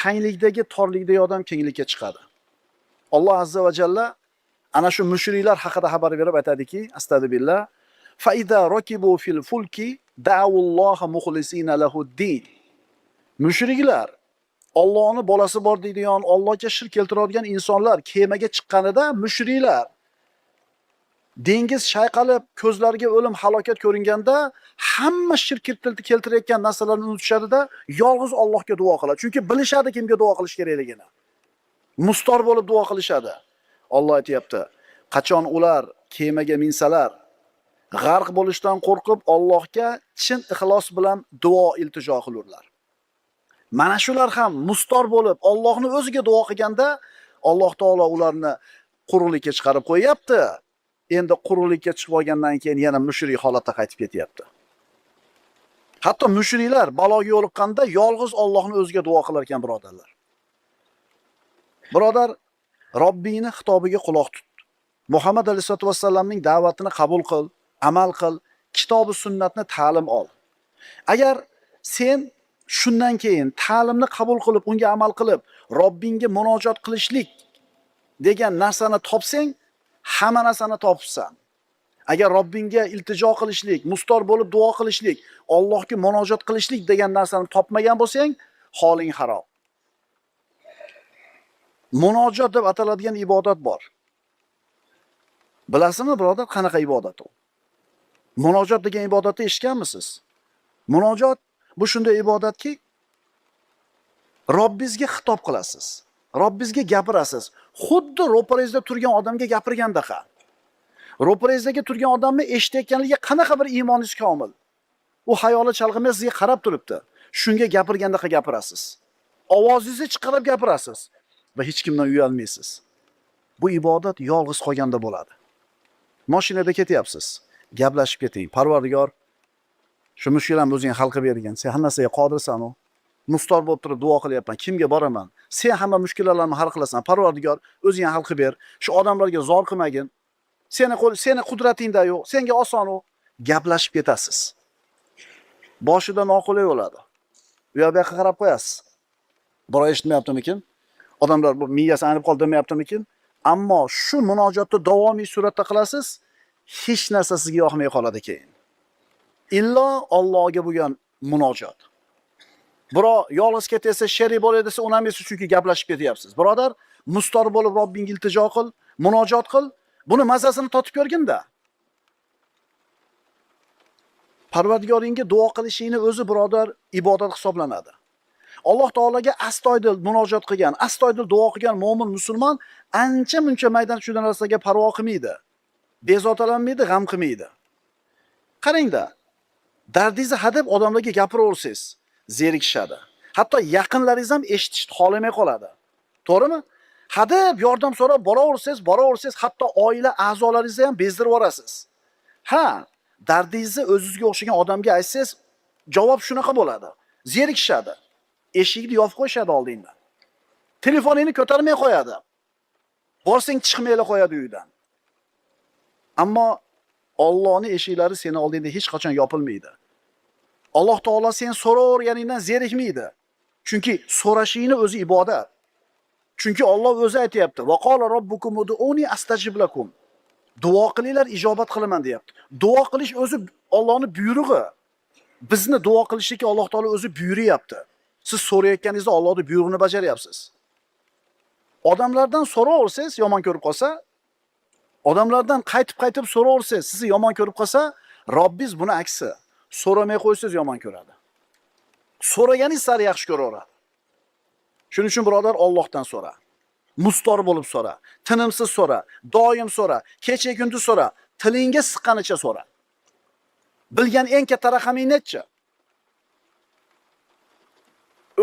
Tanglikdagi torlikdagi odam kenglikka chiqadi. Alloh azza va jalla ana shu mushriklar haqida xabar berib aytadiki, astagfirullah, fa idza rakibu fil fulki Da'ulloha muxlisina lahuddin. Mushriklar, Allohning bolasi bor deydigan, Allohga shirk keltiradigan insonlar kemaga chiqqanida mushriklar dengiz chayqalib, ko'zlariga o'lim, halokat ko'ringanda hamma shirk keltirayotgan narsalarni unutishadi-da, yolg'iz Allohga duo qiladi. Chunki bilishadi kimga duo qilish kerakligini. Mustor bo'lib duo qilishadi. Alloh aytayapti, qachon ular kemaga minsalar, g'arq bo'lishdan qo'rqib Allohga chin ixlos bilan duo iltijo qilurlar. Mana shular ham mustor bo'lib Allohning o'ziga duo qilganda, Alloh taolo ularni quruqlikka chiqarib qo'yapti. Endi quruqlikka chiqib olgandan keyin yana mushrik holatga qaytib ketyapti. Hatto mushriklar baloga yo'liqqanda yolg'iz Allohning o'ziga duo qilar ekan, birodarlar. Birodar, Robbingning xitobiga quloq tut. Muhammad alayhisolatu vasallamning da'vatini qabul qil, amal qil, kitob va sunnatni ta'lim ol. Agar sen shundan keyin ta'limni qabul qilib, unga amal qilib, Robbingga munojat qilishlik degan narsani topsang, hamma narsani topibsan. Agar Robbingga iltijo qilishlik, mustor bo'lib duo qilishlik, Allohga munojat qilishlik degan narsani topmagan bo'lsang, holing xarob. Munojat deb ataladigan ibodat bor. Bilasizmi, birodar, qanaqa ibodat u? Munojat degan ibodatni eshitganmisiz? Munojat bu shunday ibodatki, Robbingizga xitob qilasiz. Robbingizga gapirasiz. Xuddi ro'parangizda turgan odamga gapirgandaqa. Ro'parangizdagi turgan odamni eshitayotganligiga qanaqa bir iymoningiz komil. U xayoli chalg'imay sizga qarab turibdi. Shunga gapirgandaqa gapirasiz. Ovozingizni chiqarib gapirasiz va hech kimdan uyalmaysiz. Bu ibodat yolg'iz qolganda bo'ladi. Mashinada ketyapsiz. Gaplashib keting. Parvardigor, shu mushkulamni o'zing hal qilib bergan. Sen har narsaga qodirsan-ku. Mustor bo'lib turib duo qilyapman. Kimga boraman? Sen hamma mushkulalarni hal qilasan. Parvardigor, o'zing hal qilib ber. Shu odamlarga zor qilmagin. Seni qudratingda yo'q. Senga oson-ku. Gaplashib ketasiz. Boshida noqulay bo'ladi. Bu yoqqa qarab qo'yasiz. Birov eshitmayaptimikin? Odamlar bu miyasi aynib qoldi demayaptimikin? Ammo shu munojotni davomiy suratda qilasiz, hech narsa sizga yoqmay qoladi keyin. Illo Allohga bo'lgan munojot. Birov yolg'iz ketsa, sherik bo'ladi desa, unamaysiz chunki gaplashib ketyapsiz. Birodar, mustor bo'lib Robbingga iltijo qil, munojot qil, buni mazasini totib ko'rgin-da. Parvardigoringga duo qilishingni o'zi, birodar, ibodat hisoblanadi. Alloh taolaga astoydil munojat qilgan, astoydil duo qilgan mo'min musulmon ancha-muncha maydan shu narsaga parvo qilmaydi. Bezotalanmaydi, g'am qilmaydi. Qarangda, dardingizni hadeb odamlarga gapiraversangiz, zerikishadi. Hatto yaqinlaringiz ham eshitishni xohlamay qoladi. To'g'rimi? Hadeb yordam so'rab boraversangiz, hatto oila a'zolaringizni ham bezdirib yorasiz. Ha, dardingizni o'zingizga o'xshagan odamga aytsangiz, javob shunaqa bo'ladi. Zerikishadi. Eshikni yopib qo'yishadi oldingdan. Telefoningni ko'tarmay qo'yadi. Borsang chiqmayla qo'yadi uydan. Ammo Allohning eshiklari seni oldingda hech qachon yopilmaydi. Alloh taolo sen so'raverganingdan zerikmaydi. Chunki so'rashingni o'zi ibodat. Chunki Alloh o'zi aytayapti: "Va qala robbukum ud'uni astajib lakum." Duo qilinglar, ijobat qilaman deyapti. Duo qilish o'zi Allohning buyrug'i. Bizni duo qilishga Alloh taolo o'zi buyuryapti. Siz so'rayotganingizda Allohning buyrug'ini bajaryapsiz. Odamlardan so'raversangiz, yomon ko'rib qolsa, odamlardan qaytib so'raversangiz, sizni yomon ko'rib qolsa, Robbingiz buni aksi. So'ramay qo'ysangiz yomon ko'radi. So'raganingiz sari yaxshi ko'raveradi. Shuning uchun birodar, Allohdan so'ra. Mustor bo'lib so'ra, tinimsiz so'ra, doim so'ra, kecha kunduz so'ra, tilingga siqqanicha so'ra. Bilgan eng katta raqaming necha?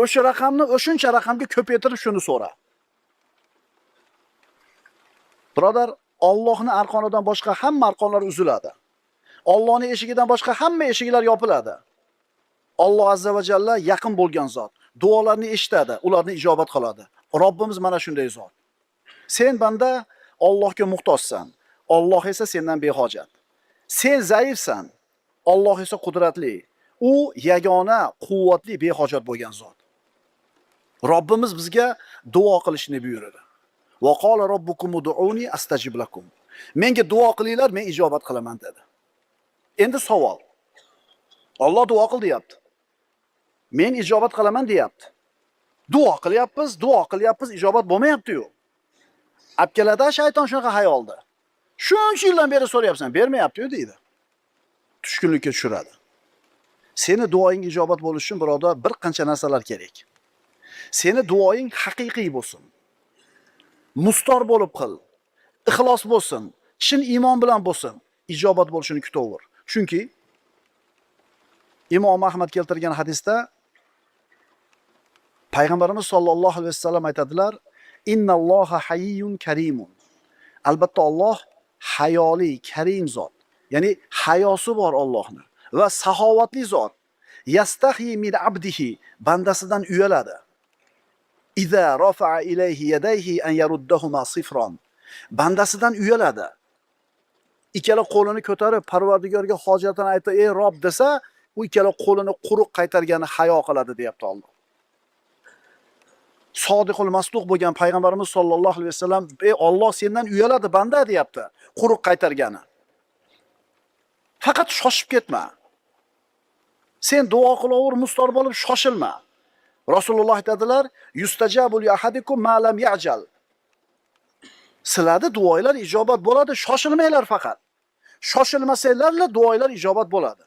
O'sha raqamni o'shuncha raqamga ko'paytirib shuni so'ra. Birodar, Allohning arqonidan boshqa hamma arqonlar uziladi. Allohning eshigidan boshqa hamma eshiklar yopiladi. Alloh azza va jalla yaqin bo'lgan zot. Duolarni eshitadi, ularni ijobat qiladi. Robbimiz mana shunday zot. Sen banda Allohga muhtojsan. Alloh esa sendan behojat. Sen zaifsan. Alloh esa qudratli. U yagona, quvvatli, behojat bo'lgan zot. Robbimiz bizga duo qilishni buyuradi. Va qala robbukum ud'uni astajib lakum. Menga duo qilinglar, men ijobat qilaman dedi. Endi savol. Alloh duo qil deyapti. Men ijobat qilaman deyapti. Duo qilyapmiz, ijobat bo'lmayapti-yu. Abkalada shayton shunaqa xayolda. Shuncha yildan beri so'rayapsan, bermayapti-yu deydi. Tushkunlikka tushiradi. Seni duoing ijobat bo'lishi uchun birodar bir qancha narsalar kerak. Seni duoing haqiqiy bo'lsin. Mustor bo'lib qil. Ixlos bo'lsin. Chin iymon bilan bo'lsin. Ijobat bo'lishini kutaver. Chunki Imom Ahmad keltirgan hadisda Payg'ambarimiz sollallohu alayhi vasallam aytadilar: "Innalloha hayyun karimun." Albatta Alloh hayoli, karim zot. Ya'ni hayosi bor Allohning va saxovatli zot. Yastahi min abdihi, bandasidan uyaladi. Iza rafa'a ilayhi yadayhi an yaruddahuma sifran. Bandasidan uyaladi. Ikkala qo'lini ko'tarib Parvardigorga hojatini aytib, "Ey Rob" desa, u ikkala qo'lini quruq qaytargani hayo qiladi, deyapti Alloh. Sodiqul masduq bo'lgan payg'ambarimiz sollallohu alayhi vasallam, "Ey Alloh sendan uyaladi banda" deyapti, quruq qaytargani. Faqat shoshib ketma. Sen duo qilaver, mustor bo'lib shoshilma. Rasululloh aytadilar: "Yustajabu li ahadikum ma lam ya'jal." Sizlarning duoinglar ijobat bo'ladi, shoshilmanglar faqat. Shoshilmasanglarla duoinglar ijobat bo'ladi.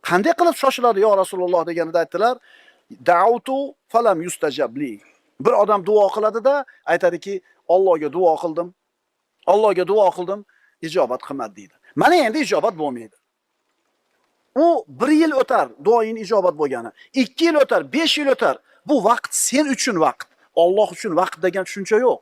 Qanday qilib shoshiladi yo Rasululloh deganida aytdilar: "Da'utu falam yustajab li." Bir odam duo qiladi-da, aytadiki, Allohga duo qildim. Allohga duo qildim, ijobat qilmadi deydi. Mana endi ijobat bo'lmaydi. U 1 yil o'tar duoing ijobat bo'lgani, 2 yil o'tar, 5 yil o'tar. Bu vaqt sen uchun vaqt. Alloh uchun vaqt degan tushuncha yo'q.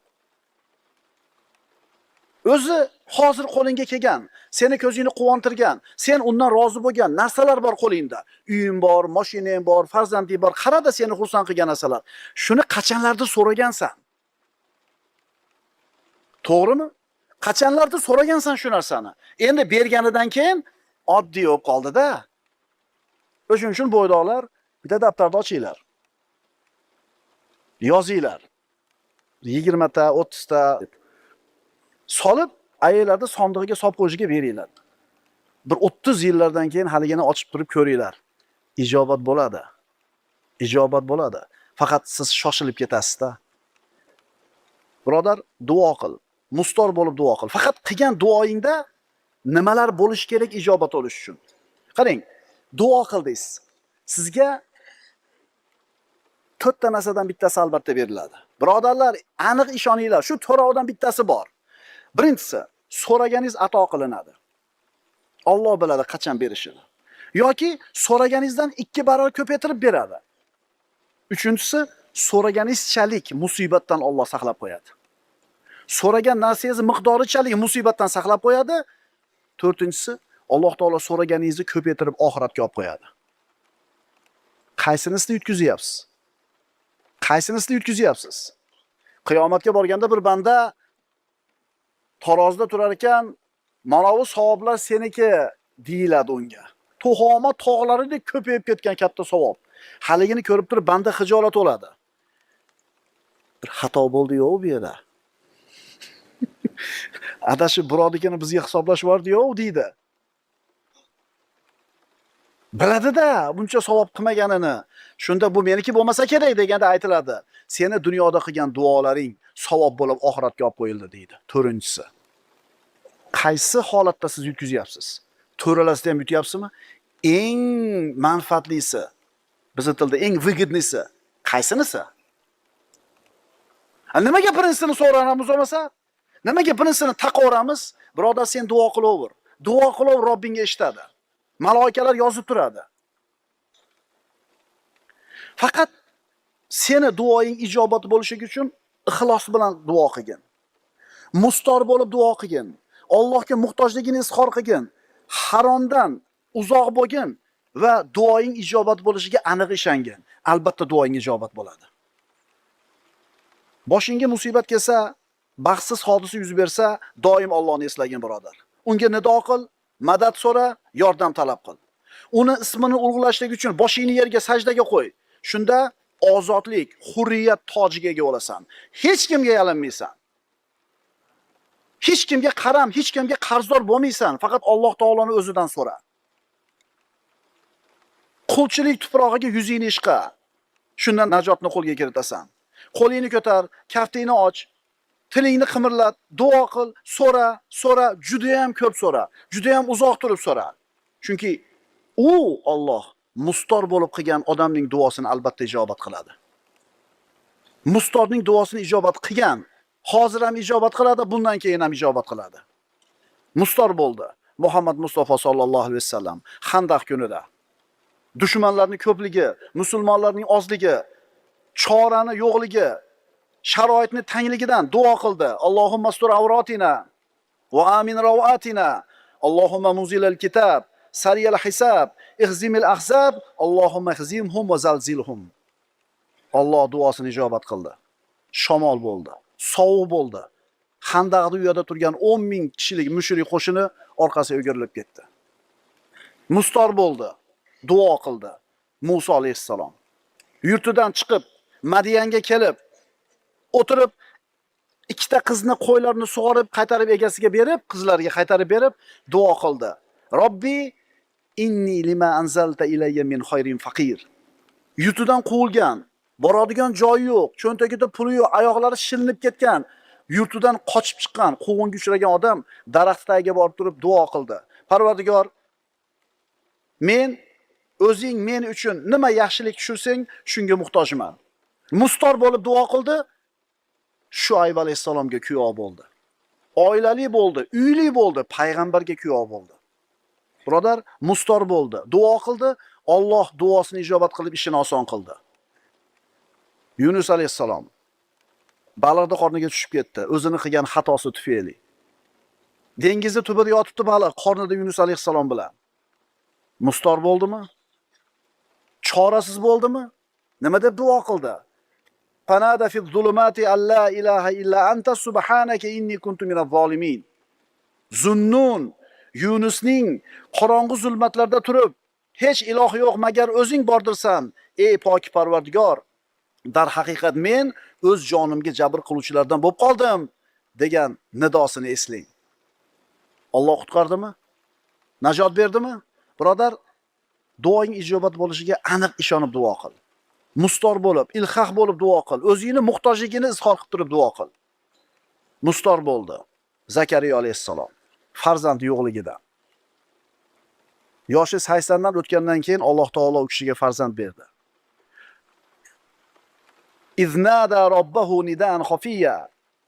O'zi hozir qo'lingga kelgan, seni ko'zingni quvontirgan, sen undan rozi bo'lgan narsalar bor qo'lingda. Uying bor, mashinang bor, farzanding bor, qarada seni xursand qilgan narsalar. Shuni qachonlarda so'ragansan? To'g'rimi? Qachonlarda so'ragansan shu narsani? Endi berganidan keyin oddiy bo'lib qoldi-da. O'shuning uchun bo'ydoqlar bitta daftarda ochinglar. Yozinglar. 20 ta, 30 ta solib, ayollarni sondig'iga solib qo'yishiga beringlar. Bir 30 yillardan keyin haligini ochib turib ko'ringlar. Ijobat bo'ladi. Ijobat bo'ladi. Faqat siz shoshilib ketasiz-da. Birodar, duo qil. Mustor bo'lib duo qil. Faqat qilgan duoingda nimalar bo'lish kerak ijobat bo'lish uchun? Qarang, duo qildingiz. Sizga 4 ta narsadan bittasi albatta beriladi. Birodarlar, aniq ishoninglar, shu 4 dan bittasi bor. Birinchisi, so'raganingiz ato qilinadi. Alloh biladi qachon berishini. Yoki so'raganingizdan 2 barobar ko'paytirib beradi. Uchinchisi, so'raganingizchalik musibatdan Alloh saqlab qo'yadi. So'ragan narsangiz miqdorichalik musibatdan saqlab qo'yadi. To'rtinchisi, Alloh taolo so'raganingizni ko'paytirib oxiratga olib qo'yadi. Qaysinisini yutkazyapsiz? Qaysinisini yutkazyapsiz? Qiyomatga borganda bir banda tarozida turar ekan, mana bu savoblar seniki deyiladi unga. Tuhoma tog'laridek ko'payib ketgan katta savob. Haligini ko'rib turib banda xijolat bo'ladi. Bir xato bo'ldi-yu bu yerda. Adashib birodikini bizga hisoblash bordi-yu deydi. Biladi-da, buncha savob qilmaganini. Shunda bu meniki bo'lmasa kerak deganda aytiladi. Seni dunyoda qilgan duolaring savob bo'lib oxiratga olib qo'yildi deydi. To'rtinchisi. Qaysi holatda siz yutkazyapsiz? To'ralasida ham yutyapsizmi? Eng manfaatlisi, bizning tilda eng выгодныйsi qaysinisi? Nimaga birinchisini so'raymiz bo'lmasa? Nimaga birinchisini taqaveramiz? Birodar, sen duo qilaver. Duo qilaver, Robbingga eshitadi. Maloikalar yozib turadi. Faqat seni duoing ijobat bo'lishi uchun ixlos bilan duo qilgin. Mustor bo'lib duo qilgin. Allohga muhtojligini izhor qilgin. Haromdan uzoq bo'lgin va duoing ijobat bo'lishiga aniq ishongin. Albatta duoing ijobat bo'ladi. Boshingga musibat kelsa, baxtsiz hodisa yuz bersa, doim Allohni eslagin birodar. Unga nido qil, madad so'ra, yordam talab qil. Uni ismini ulug'lashlik uchun boshingni yerga sajdaga qo'y. Shunda ozodlik, hurriyat tojiga ega bo'lasan. Hech kimga yalinmaysan. Hech kimga qaram, hech kimga qarzdor bo'lmaysan. Faqat Alloh taoloning o'zidan so'ra. Qulchilik tuprog'iga yuzingni ishqa. Shundan najotni qo'lga kiritasan. Qo'lingni ko'tar, kaftingni och, tilingni qimirlat, duo qil, so'ra, juda ham ko'p so'ra, juda ham uzoq turib so'ra. Chunki u Alloh mustor bo'lib qilgan odamning duosini albatta ijobat qiladi. Mustorning duosini ijobat qilgan, hozir ham ijobat qiladi, bundan keyin ham ijobat qiladi. Mustor bo'ldi Muhammad Mustafa sallallohu alayhi vasallam Xandaq kunida. Dushmanlarning ko'pligi, musulmonlarning ozligi, chorani yo'qligi, sharoitni tangligidan duo qildi. Allohumma astur avratina va amin rawatina. Allohumma muzilal kitab, sariyal hisab, ihzimil ahzab, Allohumma ihzimhum va zalzilhum. Alloh duosini ijobat qildi. Shamol bo'ldi, sovuq bo'ldi. Xandaqda u yerda turgan 10,000 kishilik mushrik qo'shini orqasiga o'girilib ketdi. Mustor bo'ldi, duo qildi. Musa alayhissalom yurtidan chiqib Madiyanga kelib, o'tirib ikkita qizni qo'ylarni sug'orib qaytarib egasiga berib, qizlarga qaytarib berib duo qildi. Robbi inni lima anzalta ilayya min khayrin faqir. Yurtidan quvilgan, boradigan joyi yo'q, cho'ntagida puli yo'q, oyoqlari shilinib ketgan, yurtidan qochib chiqqan, quvg'inga uchragan odam daraxt tagiga borib turib duo qildi. Parvardigor, men o'zing men uchun nima yaxshilik tushursang, shunga muhtojman. Mustor bo'lib duo qildi. Shuayb alayhisalomga kuyov bo'ldi. Oilali bo'ldi, uyli bo'ldi, payg'ambarga kuyov bo'ldi. Birodar, mustor bo'ldi, duo qildi, Alloh duosini ijobat qilib ishini oson qildi. Yunus alayhisalom baliqda qorniga tushib ketdi, o'zini qilgan xatosi tufayli. Dengizda tubida yotibdi baliq qornida Yunus alayhisalom bilan. Mustor bo'ldimi? Chorasiz bo'ldimi? Nima deb duo qildi? Fanada fi zulumati alla ilaha illa anta subhanaka inni kuntu minaz zolimin. Zunnun Yunusning qorong'u zulmatlarda turib, hech iloh yo'q magar o'zing bordirsan, ey pok Parvardigor. Dar haqiqat men o'z jonimga jabr qiluvchilardan bo'lib qoldim degan nidosini eslang. Alloh qutqardimi? Najot berdimi? Birodar, duoing ijobat bo'lishiga aniq ishonib duo qil. Mustor bo'lib, ilhaq bo'lib duo qil. O'zingni muhtojligini izhor qilib turib duo qil. Mustor bo'ldi Zakariya alayhissalom farzand yo'qligida. Yoshi 80 dan o'tgandan keyin Alloh taolo u kishiga farzand berdi. Iznada robbahu nidan khafiya.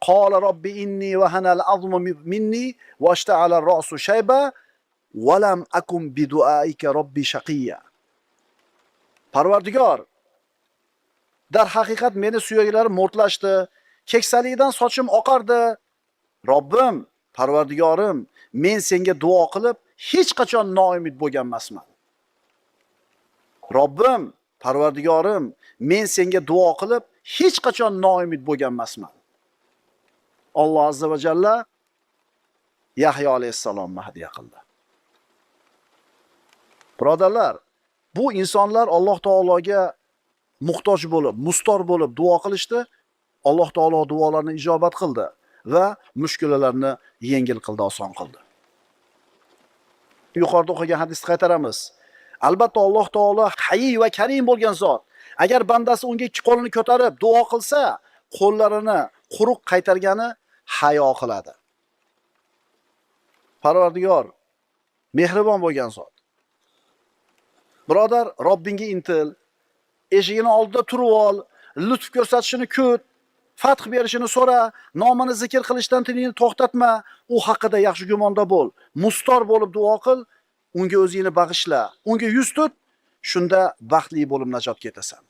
Qala robbi inni wahana al-'azmu minni washta'ala ar-ra'su shayba wa lam akun bi du'aika robbi shaqiya. Parvardigor, dar haqiqat meni suyaklarim mo'rtlashdi, keksalikdan sochim oqardi. Robbim, Parvardigorim, men senga duo qilib hech qachon noumid bo'lgan emasman. Robbim, Parvardigorim, men senga duo qilib hech qachon noumid bo'lgan emasman. Alloh azza va jalla Yahyo alayhissalomni hadiya qildi. Birodarlar, bu insonlar Alloh taologa muhtoj bo'lib, mustor bo'lib duo qilishdi. Alloh taolo duolarini ijobat qildi va mushkulalarni yengil qildi, oson qildi. Yuqorida o'qigan hadisni qaytaramiz. Albatta Alloh taolo Hayy va Karim bo'lgan zot. Agar bandasi unga ikki qo'lini ko'tarib duo qilsa, qo'llarini quruq qaytargani hayo qiladi. Parvardigor mehribon bo'lgan zot. Birodar, Robbingga intil, eshigini oldida turib ol, lutf ko'rsatishini kut, fath berishini so'ra, nomini zikr qilishdan tilingni to'xtatma, u haqida yaxshi gumonda bo'l. Mustor bo'lib duo qil, unga o'zingni bag'ishla, unga yuz tut, shunda baxtli bo'lib najotga yetasan.